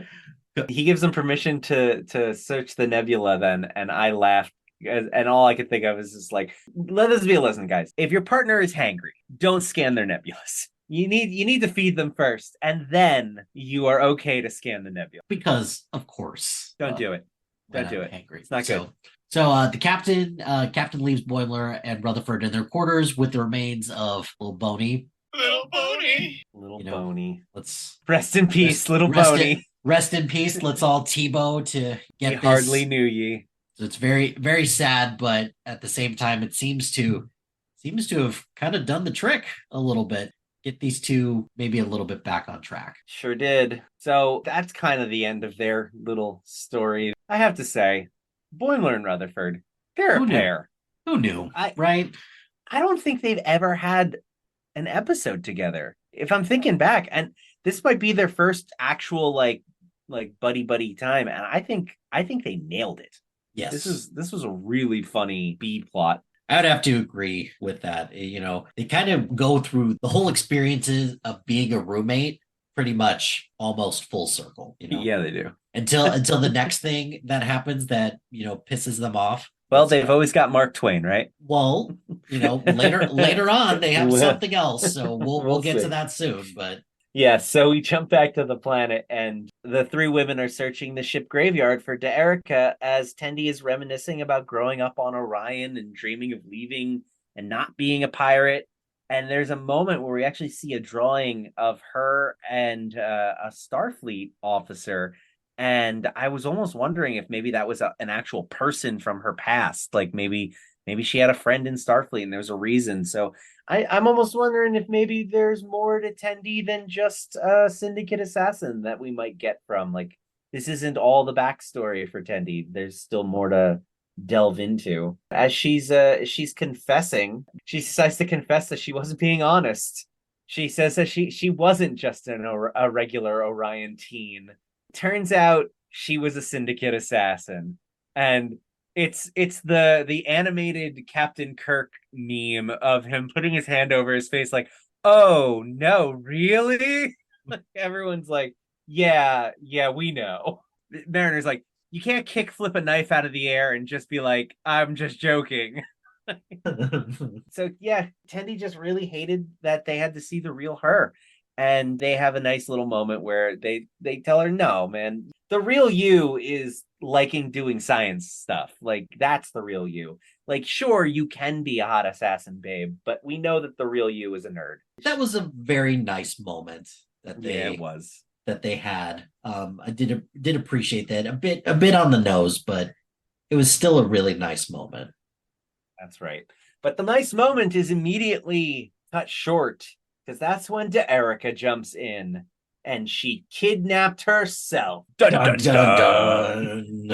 he gives them permission to search the nebula then, and I laughed, and all I could think of is just like, let this be a lesson, guys. If your partner is hangry, don't scan their nebulas. You need to feed them first, and then you are okay to scan the nebula. Because of course. Don't do it. Don't do it. Hangry. It's not good. So the captain leaves Boimler and Rutherford in their quarters with the remains of Little Boney. Little Boney. Little Boney. Let's rest in peace, Little Boney. Rest in peace. Let's all Tebow to get this. Hardly knew ye. So it's very, very sad, but at the same time, it seems to have kind of done the trick a little bit. Get these two maybe a little bit back on track. Sure did. So that's kind of the end of their little story. I have to say, Boimler and Rutherford, they're a pair. Who knew? Right? I don't think they've ever had an episode together. If I'm thinking back, and this might be their first actual like buddy time, and I think they nailed it. Yes. This was a really funny B plot. I would have to agree with that. They kind of go through the whole experiences of being a roommate pretty much almost full circle. Yeah, they do. Until the next thing that happens that, pisses them off. Well, they've always got Mark Twain, right? Well, later on they have something else. So we'll get to that soon, but yeah, so we jump back to the planet, and the three women are searching the ship graveyard for Erica as Tendi is reminiscing about growing up on Orion and dreaming of leaving and not being a pirate. And there's a moment where we actually see a drawing of her and a Starfleet officer. And I was almost wondering if maybe that was an actual person from her past. Like maybe she had a friend in Starfleet and there's a reason. So I'm almost wondering if maybe there's more to Tendi than just a syndicate assassin that we might get from. Like, this isn't all the backstory for Tendi. There's still more to delve into. As she's confessing, she decides to confess that she wasn't being honest. She says that she wasn't just a regular Orion teen. Turns out she was a syndicate assassin. And it's the animated Captain Kirk meme of him putting his hand over his face like, oh no, really? Like, everyone's like, yeah, we know. Mariner's like, you can't kick flip a knife out of the air and just be like, I'm just joking. So yeah, Tendi just really hated that they had to see the real her. And they have a nice little moment where they tell her, no, man, the real you is liking doing science stuff. Like that's the real you. Like, sure, you can be a hot assassin, babe, but we know that the real you is a nerd. That was a very nice moment that Yeah, it was. they had. I did appreciate that. A bit on the nose, but it was still a really nice moment. That's right. But the nice moment is immediately cut short because that's when Erica jumps in and she kidnapped herself. Dun, dun, dun, dun.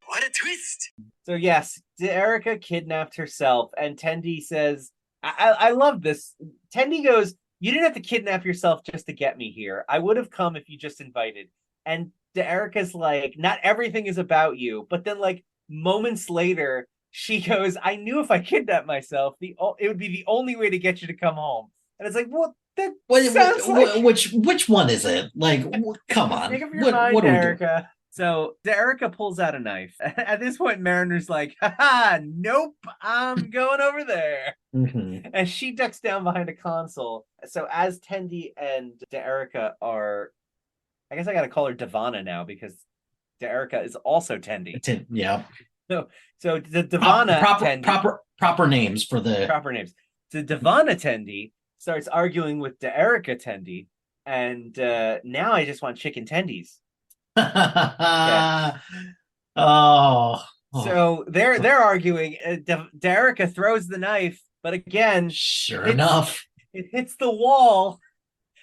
What a twist! So yes, Erica kidnapped herself, and Tendi says, I love this. Tendi goes, you didn't have to kidnap yourself just to get me here. I would have come if you just invited. And Erica's like, not everything is about you. But then like moments later, she goes, I knew if I kidnapped myself, it would be the only way to get you to come home. And it's like, well, that sounds like... Which one is it? Like, come on. Make up your mind, what do we do? Erica. So Erica pulls out a knife. At this point, Mariner's like, haha, nope, I'm going over there. Mm-hmm. And she ducks down behind a console. So as Tendi and Erica are, I guess I gotta call her Devana now because Erica is also Tendi. Yeah. So the Devana Tendi, proper names for the proper names. The Devana Tendi starts arguing with Erica Tendi, and now I just want chicken tendies. Yeah. Oh. So they're arguing. Erica throws the knife, but again, sure enough, it hits the wall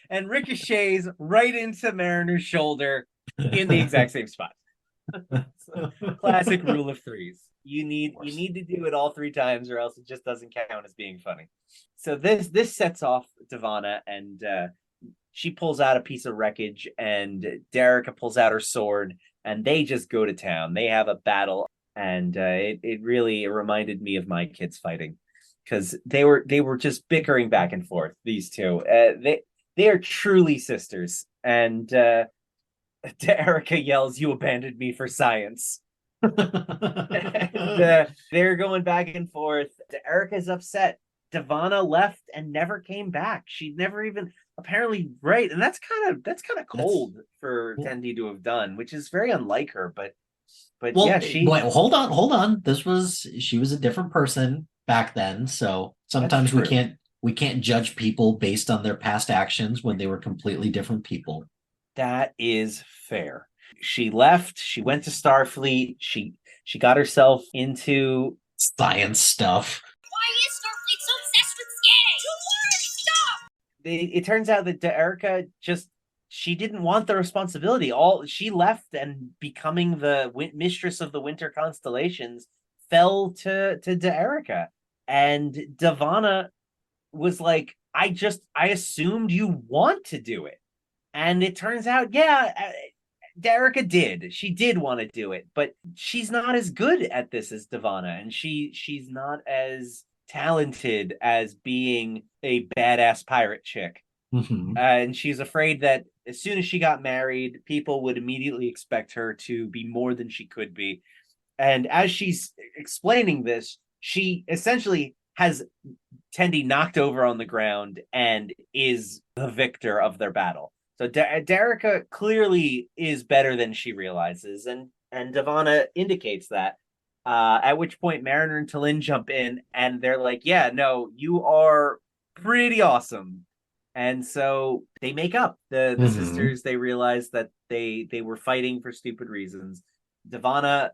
and ricochets right into Mariner's shoulder in the exact same spot. Classic rule of threes. You need to do it all three times, or else it just doesn't count as being funny. So this sets off Devana, and she pulls out a piece of wreckage, and Erica pulls out her sword, and they just go to town. They have a battle, and it really reminded me of my kids fighting, because they were just bickering back and forth. These two, they are truly sisters, and Erica yells, "You abandoned me for science." And, they're going back and forth. Erica's upset. Devana left and never came back. She never even apparently and that's kind of cold for Tendi to have done, which is very unlike her. But well, yeah, hold on. She was a different person back then, so sometimes we can't judge people based on their past actions when they were completely different people. That is fair. She left. She went to Starfleet. She got herself into science stuff. Why is Starfleet so obsessed with Skye? Too much stuff! It turns out that Erica she didn't want the responsibility. She left, and becoming the mistress of the Winter Constellations fell to Erica. And Devana was like, I assumed you want to do it. And it turns out, yeah, Erica did. She did want to do it, but she's not as good at this as Devana, and she's not as talented as being a badass pirate chick. Mm-hmm. And she's afraid that as soon as she got married, people would immediately expect her to be more than she could be. And as she's explaining this, she essentially has Tendi knocked over on the ground and is the victor of their battle. So Erica clearly is better than she realizes, and Devana indicates that. At which point Mariner and T'Lyn jump in, and they're like, yeah, no, you are pretty awesome. And so they make up. The sisters, they realize that they were fighting for stupid reasons. Devana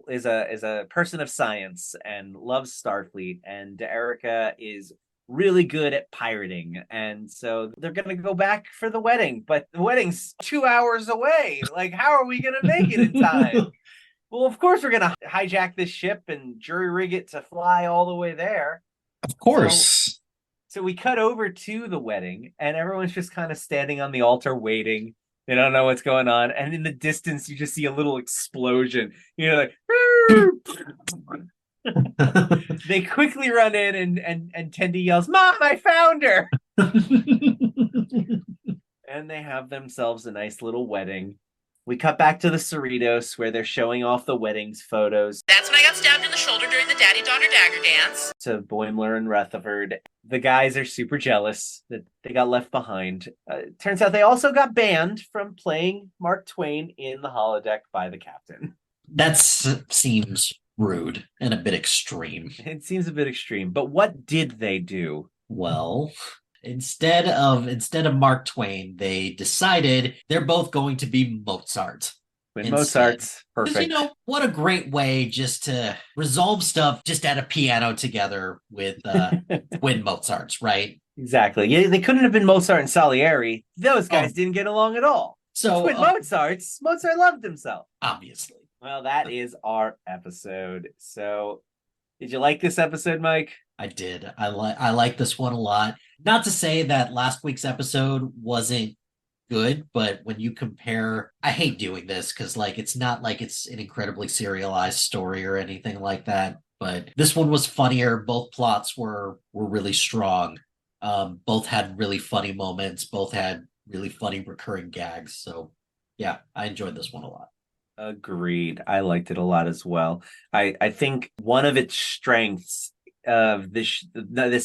is a person of science and loves Starfleet, and Erica is really good at pirating, and so they're gonna go back for the wedding, but the wedding's 2 hours away. Like, how are we gonna make it in time? Well, of course we're gonna hijack this ship and jury rig it to fly all the way there. Of course. So we cut over to the wedding, and everyone's just kind of standing on the altar waiting. They don't know what's going on, and in the distance you just see a little explosion, like They quickly run in and Tendi yells, "Mom, I found her!" And they have themselves a nice little wedding. We cut back to the Cerritos where they're showing off the wedding's photos That's when I got stabbed in the shoulder during the daddy-daughter dagger dance. to Boimler and Rutherford. The guys are super jealous that they got left behind. Turns out they also got banned from playing Mark Twain in the holodeck by the captain. That seems rude and a bit extreme. It seems a bit extreme, but what did they do? Well, instead of Mark Twain, they decided they're both going to be Mozart. When Instead. Mozart's Because, perfect. what a great way just to resolve stuff just at a piano together with twin Mozarts, right? Exactly. Yeah, they couldn't have been Mozart and Salieri. Those guys didn't get along at all. So, With Mozart loved himself. obviously. Well, that is our episode. So, did you like this episode, Mike? I did. I like this one a lot. Not to say that last week's episode wasn't good, but when you compare, I hate doing this because it's not like it's an incredibly serialized story or anything like that. But this one was funnier. Both plots were really strong. Both had really funny moments. Both had really funny recurring gags. So yeah, I enjoyed this one a lot. Agreed. I liked it a lot as well. I think one of its strengths of this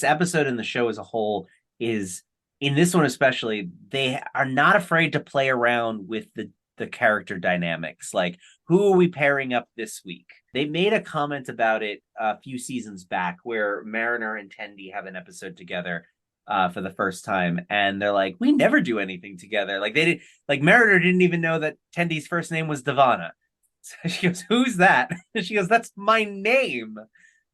episode and the show as a whole is, in this one especially, they are not afraid to play around with the character dynamics. Like, who are we pairing up this week? They made a comment about it a few seasons back where Mariner and Tendi have an episode together for the first time, and they're like, we never do anything together. Like, they did, like, Mariner didn't even know that Tendi's first name was Devana. So she goes, who's that? And she goes, that's my name.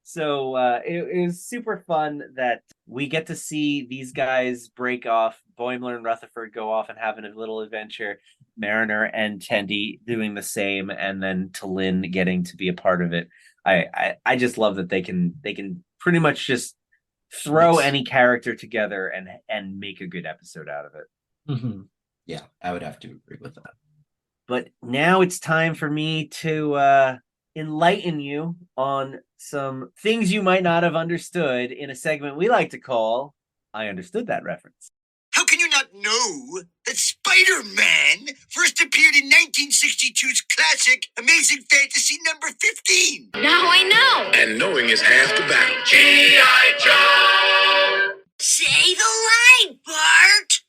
So it was super fun that we get to see these guys break off. Boimler and Rutherford go off and having a little adventure. Mariner and Tendi doing the same, and then T'Lyn getting to be a part of it. I just love that they can pretty much just throw any character together and make a good episode out of it. Mm-hmm. Yeah, I would have to agree with that. But now it's time for me to enlighten you on some things you might not have understood in a segment we like to call I Understood That Reference. How can you not know that Spider-Man first appeared in 1962's classic Amazing Fantasy number 15? Now I know. And knowing is half the battle. G.I. Joe! Say the line, Bart.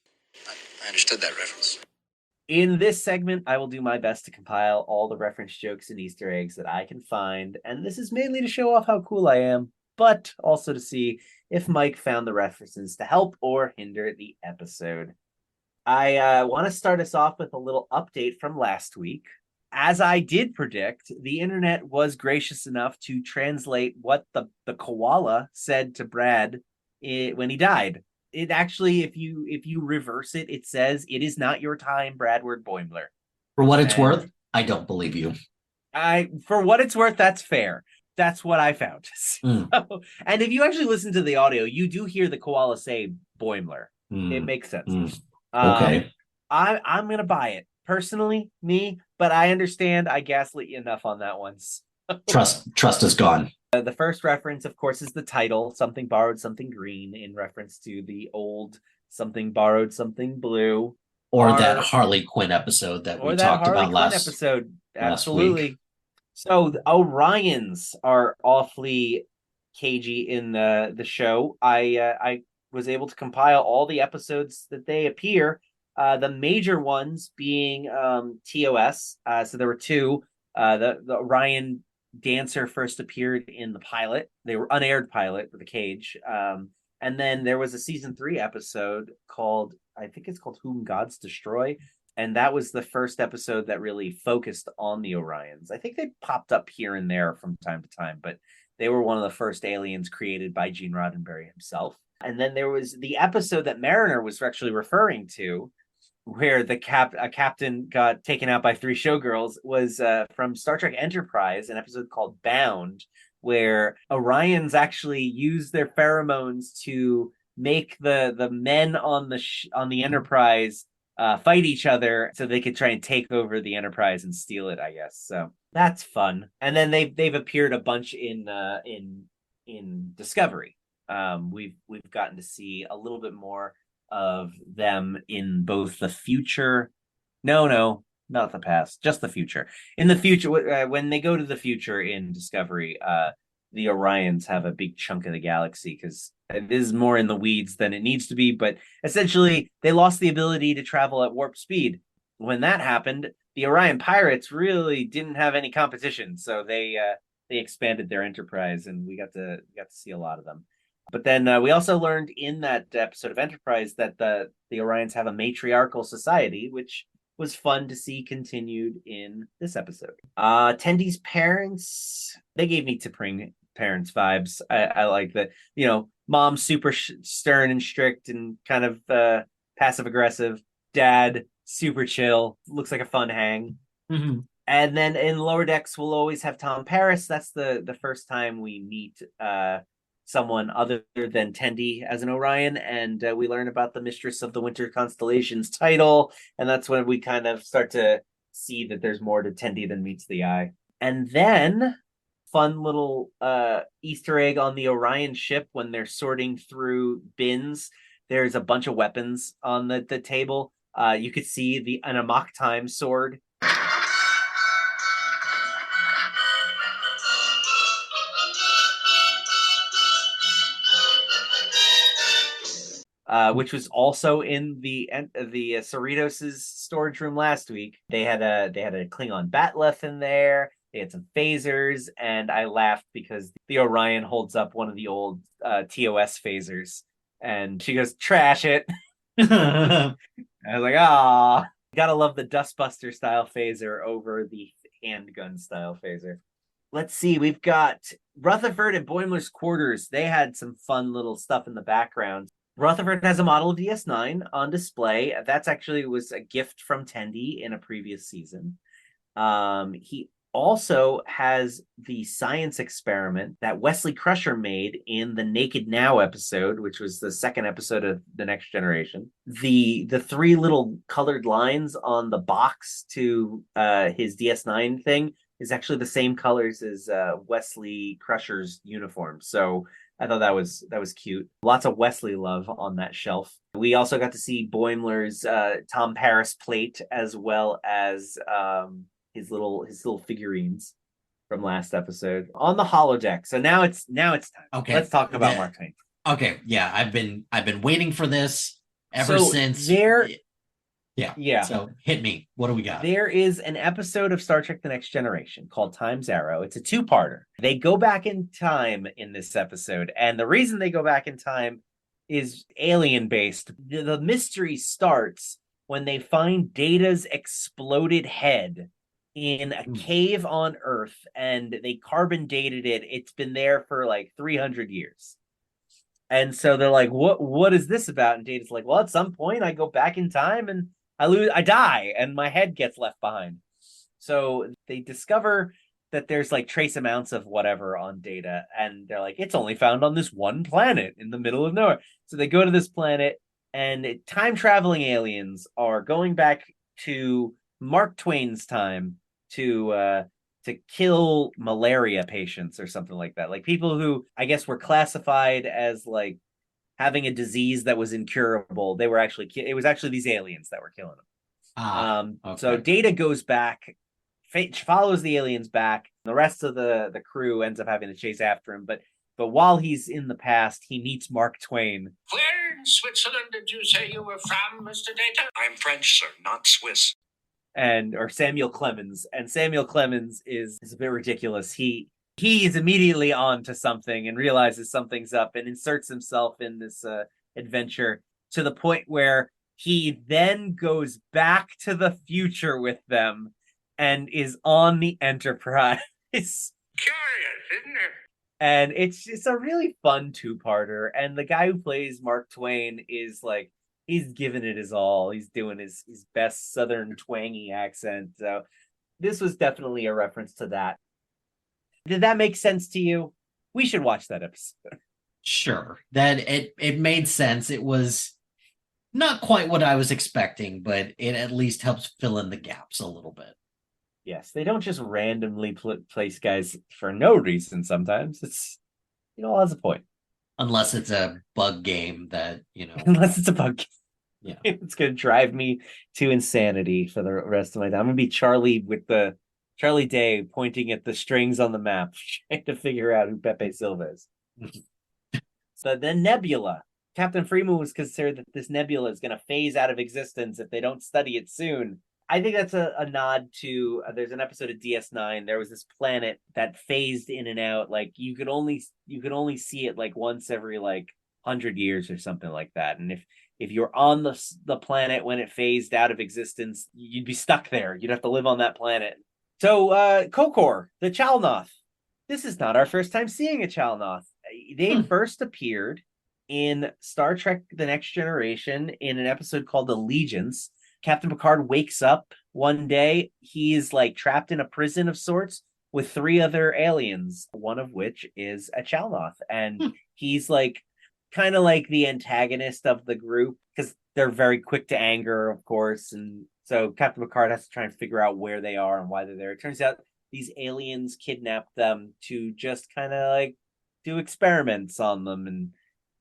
I understood that reference. In this segment, I will do my best to compile all the reference jokes and Easter eggs that I can find, and this is mainly to show off how cool I am, but also to see if Mike found the references to help or hinder the episode. I want to start us off with a little update from last week. As I did predict, the internet was gracious enough to translate what the koala said to Brad when he died. It actually, if you reverse it, it says, "It is not your time, Bradward Boimler." For what it's worth, I don't believe you. For what it's worth, that's fair. That's what I found. Mm. So, and if you actually listen to the audio, you do hear the koala say Boimler. Mm. It makes sense. Mm. Okay. I'm gonna buy it personally, me, but I understand I gaslit you enough on that one. Trust is gone. The first reference, of course, is the title, Something Borrowed, Something Green, in reference to the old Something Borrowed, Something Blue. Or that Harley Quinn episode that we talked about last episode. last Absolutely. week. So the Orions are awfully cagey in the show. I was able to compile all the episodes that they appear. The major ones being TOS. So there were two. The Orion Dancer first appeared in the pilot. They were unaired pilot with a cage. And then there was a season 3 episode called, I think it's called Whom Gods Destroy. And that was the first episode that really focused on the Orions. I think they popped up here and there from time to time, but they were one of the first aliens created by Gene Roddenberry himself. And then there was the episode that Mariner was actually referring to, where a captain got taken out by 3 showgirls, was from Star Trek Enterprise, an episode called Bound, where Orions actually use their pheromones to make the men on the Enterprise fight each other so they could try and take over the Enterprise and steal it, I guess. So that's fun. And then they've appeared a bunch in Discovery. We've gotten to see a little bit more of them in both the future. No, not the past, just the future. In the future, when they go to the future in Discovery, the Orions have a big chunk of the galaxy because it is more in the weeds than it needs to be. But essentially, they lost the ability to travel at warp speed. When that happened, the Orion pirates really didn't have any competition, so they expanded their enterprise, and we got to see a lot of them. But then we also learned in that episode of Enterprise that the Orions have a matriarchal society, which was fun to see continued in this episode. Tendy's parents, they gave me T'Pring parents vibes. I like that, mom's super stern and strict and kind of passive aggressive. Dad, super chill, looks like a fun hang. Mm-hmm. And then in Lower Decks, we'll always have Tom Paris. That's the first time we meet someone other than Tendi as an Orion, and we learn about the Mistress of the Winter Constellations title, and that's when we kind of start to see that there's more to Tendi than meets the eye. And then, fun little Easter egg on the Orion ship when they're sorting through bins. There's a bunch of weapons on the table. You could see an Amok Time sword. Which was also in the Cerritos' storage room last week. They had a Klingon Batleth in there. They had some phasers, and I laughed because the Orion holds up one of the old TOS phasers, and she goes, "Trash it." I was like, "Ah, gotta love the Dustbuster style phaser over the handgun style phaser." Let's see, we've got Rutherford and Boimler's quarters. They had some fun little stuff in the background. Rutherford has a model of DS9 on display. That's actually was a gift from Tendi in a previous season. He also has the science experiment that Wesley Crusher made in the Naked Now episode, which was the second episode of The Next Generation. The three little colored lines on the box to his DS9 thing is actually the same colors as Wesley Crusher's uniform. So I thought that was cute. Lots of Wesley love on that shelf. We also got to see Boimler's Tom Paris plate, as well as his little figurines from last episode on the holodeck. So now it's time. Okay, let's talk about Mark Twain. Okay, yeah, I've been waiting for this ever since. Yeah. So hit me. What do we got? There is an episode of Star Trek The Next Generation called Time's Arrow. It's a two-parter. They go back in time in this episode, and the reason they go back in time is alien-based. The mystery starts when they find Data's exploded head in a cave on Earth, and they carbon dated it. It's been there for like 300 years. And so they're like, what is this about? And Data's like, well, at some point I go back in time and I die, and my head gets left behind. So they discover that there's like trace amounts of whatever on Data, and they're like, it's only found on this one planet in the middle of nowhere. So they go to this planet, and time traveling aliens are going back to Mark Twain's time to kill malaria patients or something like that. Like people who I guess were classified as like having a disease that was incurable. They were actually it was actually these aliens that were killing them. Okay. So Data goes back, follows the aliens back. The rest of the crew ends up having to chase after him. But while he's in the past, he meets Mark Twain. Where in Switzerland did you say you were from, Mr. Data? I'm French, sir, not Swiss. Or Samuel Clemens. And Samuel Clemens is a bit ridiculous. He is immediately on to something and realizes something's up and inserts himself in this adventure to the point where he then goes back to the future with them and is on the Enterprise. Curious, isn't it? And it's a really fun two-parter. And the guy who plays Mark Twain is like, he's giving it his all. He's doing his best Southern twangy accent. So this was definitely a reference to that. Did that make sense to you? We should watch that episode. Sure. That it made sense. It was Not quite what I was expecting, but it at least helps fill in the gaps a little bit. Yes, they don't just randomly place guys for no reason sometimes. It's, all has a point. Unless it's a bug game that, Unless it's a bug. Yeah. It's going to drive me to insanity for the rest of my time. I'm going to be Charlie Day pointing at the strings on the map, trying to figure out who Pepe Silva is. So then Nebula. Captain Freeman was concerned that this nebula is going to phase out of existence if they don't study it soon. I think that's a nod to there's an episode of DS9. There was this planet that phased in and out. Like you could only see it like once every like 100 years or something like that. And if you're on the planet when it phased out of existence, you'd be stuck there. You'd have to live on that planet. So Kokor, the Chalnoth. This is not our first time seeing a Chalnoth. They first appeared in Star Trek The Next Generation in an episode called Allegiance. Captain Picard wakes up one day. He's like trapped in a prison of sorts with 3 other aliens, one of which is a Chalnoth. And he's like kind of like the antagonist of the group because they're very quick to anger, of course. And so Captain Picard has to try and figure out where they are and why they're there. It turns out these aliens kidnapped them to just kind of like do experiments on them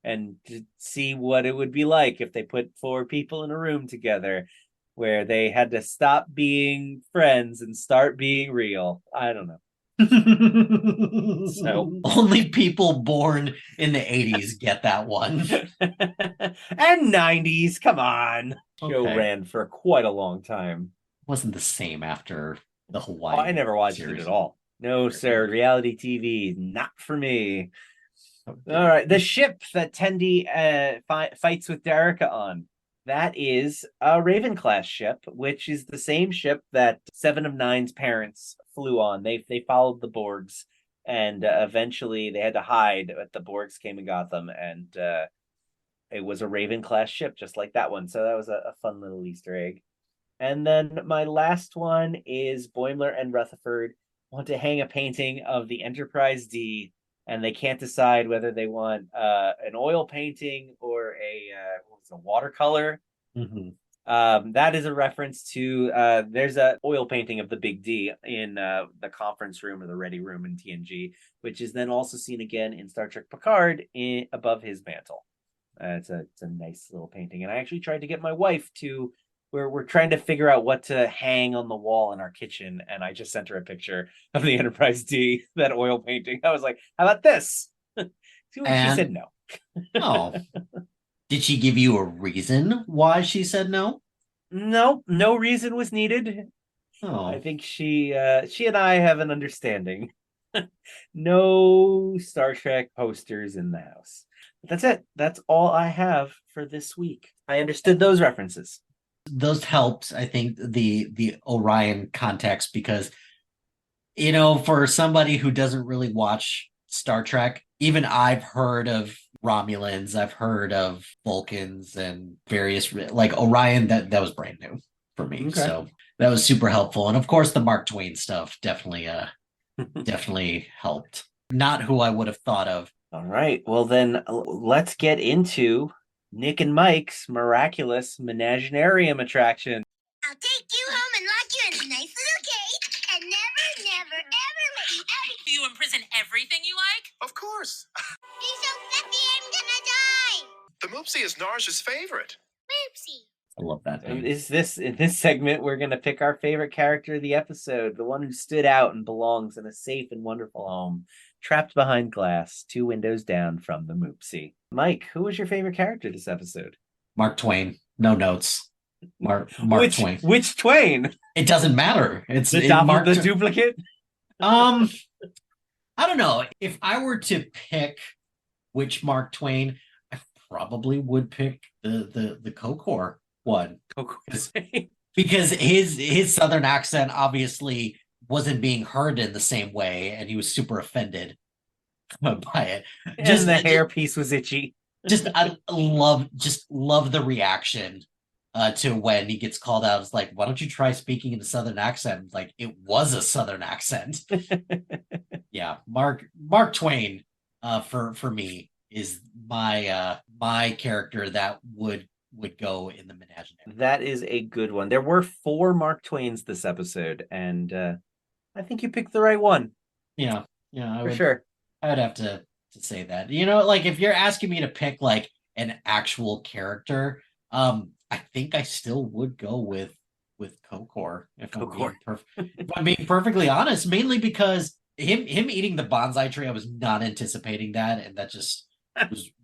and to see what it would be like if they put 4 people in a room together where they had to stop being friends and start being real. I don't know. So only people born in the 80s get that one. And 90s, come on. Show Okay. ran for quite a long time. Wasn't the same after the Hawaii. I never watched series. it at all. No, sir. Reality TV, not for me. Okay. All right. The ship that Tendi fights with Derica on. That is a Raven class ship, which is the same ship that Seven of Nine's parents flew on. They followed the Borgs, and eventually they had to hide. But the Borgs came and got them, and it was a Raven class ship, just like that one. So that was a fun little Easter egg. And then my last one is Boimler and Rutherford want to hang a painting of the Enterprise D, and they can't decide whether they want an oil painting or a watercolor. Mm-hmm. That is a reference to there's a oil painting of the Big D in the conference room or the Ready Room in TNG, which is then also seen again in Star Trek Picard above his mantle. It's a nice little painting, and I actually tried to get my wife to. We're trying to figure out what to hang on the wall in our kitchen, and I just sent her a picture of the Enterprise D, that oil painting. I was like, "How about this?" She said no. Oh, did she give you a reason why she said no? No reason was needed. Oh, I think she and I have an understanding. No Star Trek posters in the house. But that's it. That's all I have for this week. I understood those references. Those helped, I think, the Orion context because, for somebody who doesn't really watch Star Trek, even I've heard of Romulans, I've heard of Vulcans and various, like Orion, that was brand new for me. Okay. So that was super helpful. And of course, the Mark Twain stuff definitely helped. Not who I would have thought of. All right. Well, then let's get into Nick and Mike's Miraculous Menaginarium attraction. I'll take you home and lock you in a nice little cage and never, ever let you out. Do you imprison everything you like? Of course. He's so fluffy, I'm gonna die. The Moopsie is Narja's favorite. Moopsie. I love that. And in this segment, we're going to pick our favorite character of the episode, the one who stood out and belongs in a safe and wonderful home, trapped behind glass, 2 windows down from the Moopsie. Mike, who was your favorite character this episode? Mark Twain. No notes. Mark Twain. Which Twain? It doesn't matter. It's the duplicate. I don't know. If I were to pick which Mark Twain, I probably would pick the Kokor one. Because his Southern accent obviously wasn't being heard in the same way, and he was super offended by it. Just the hairpiece was itchy. I love the reaction to when he gets called out. It's like, why don't you try speaking in a Southern accent? Like, it was a Southern accent. Yeah, Mark Twain for me is my character that would would go in the Menaginarium. That is a good one. There were 4 Mark Twains this episode, and I think you picked the right one. Yeah, For sure. I would have to say that. You know, like if you're asking me to pick like an actual character, I think I still would go with Kokor if I'm being perfectly honest, mainly because him eating the bonsai tree, I was not anticipating that, and that just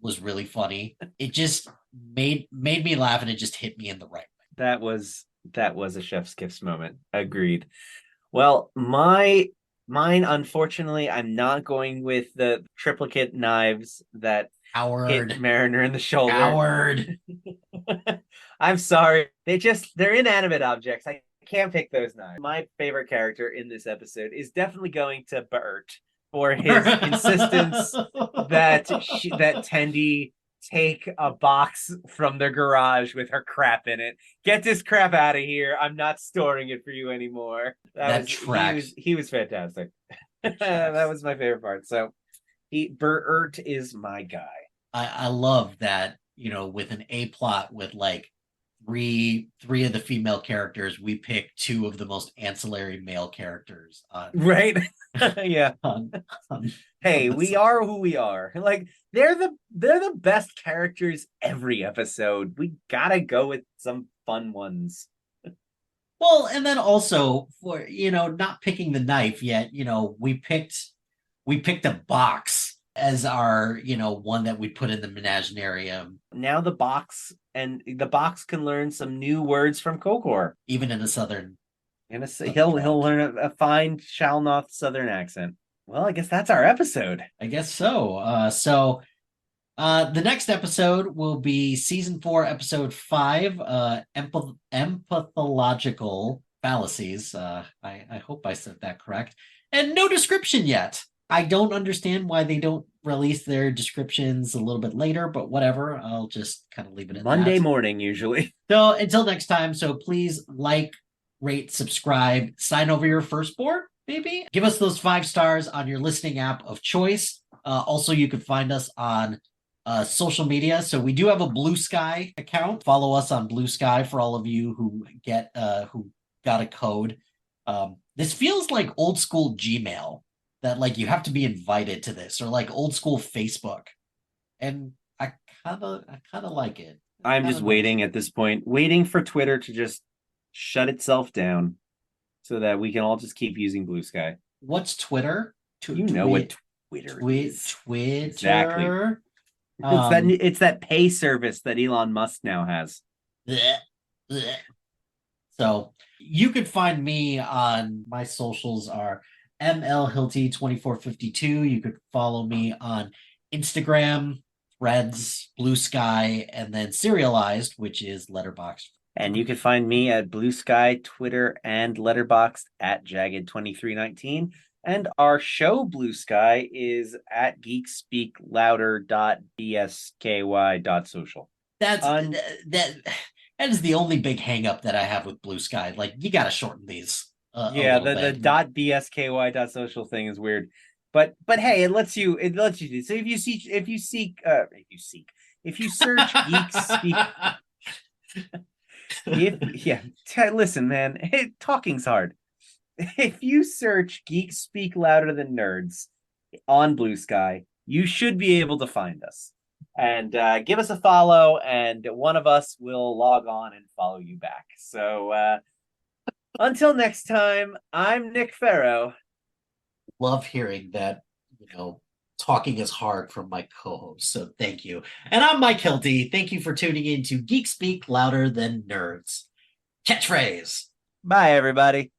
was really funny. It just made me laugh, and it just hit me in the right way. That was a chef's kiss moment. Agreed. Well, mine, unfortunately, I'm not going with the triplicate knives that Howard hit Mariner in the shoulder. Howard. I'm sorry. They're inanimate objects. I can't pick those knives. My favorite character in this episode is definitely going to Bert for his insistence that Tendi take a box from their garage with her crap in it. Get this crap out of here. I'm not storing it for you anymore. He was fantastic. That was my favorite part. So Bert is my guy. I love that, you know, with an A plot with like three of the female characters, we pick 2 of the most ancillary male characters right. Yeah. Hey, we are who we are. Like they're the best characters every episode. We gotta go with some fun ones. Well, and then also for, you know, not picking the knife yet, you know, we picked a box as our, you know, one that we put in the Menaginarium. Now the box can learn some new words from Kokor, even in a southern. He'll learn a fine Shalnoth southern accent. Well, I guess that's our episode. I guess so. The next episode will be season 4, episode 5, empathological fallacies. I hope I said that correct. And no description yet. I don't understand why they don't release their descriptions a little bit later, but whatever. I'll just kind of leave it at Monday morning, usually. So until next time, so please like, rate, subscribe, sign over your firstborn, maybe. Give us those 5 stars on your listening app of choice. Also, you can find us on social media. So we do have a Blue Sky account. Follow us on Blue Sky for all of you who got a code. This feels like old school Gmail, that like you have to be invited to this, or like old school Facebook. And I kind of like it. I'm just waiting at this point, waiting for Twitter to just shut itself down so that we can all just keep using Blue Sky. What's Twitter? You know what Twitter is. Twitter. Exactly. It's that pay service that Elon Musk now has. Bleh, bleh. So you could find me on my socials are MLHilty2452. You could follow me on Instagram, Threads, Blue Sky, and then Serialized, which is Letterbox. And you can find me at Blue Sky, Twitter, and Letterboxd at Jagged2319. And our show, Blue Sky, is at geekspeaklouder.bsky.social. That is the only big hang up that I have with Blue Sky. Like, you got to shorten these. The .bsky.social thing is weird. But hey, it lets you do. So if you search Geek Speak. Listen, man, talking's hard. If you search Geeks Speak Louder Than Nerds on Blue Sky, you should be able to find us. And give us a follow, and one of us will log on and follow you back. So until next time, I'm Nick Farrow. Love hearing that, talking is hard from my co-host, so thank you. And I'm Mike Hilty. Thank you for tuning in to Geek Speak Louder Than Nerds. Catchphrase. Bye, everybody.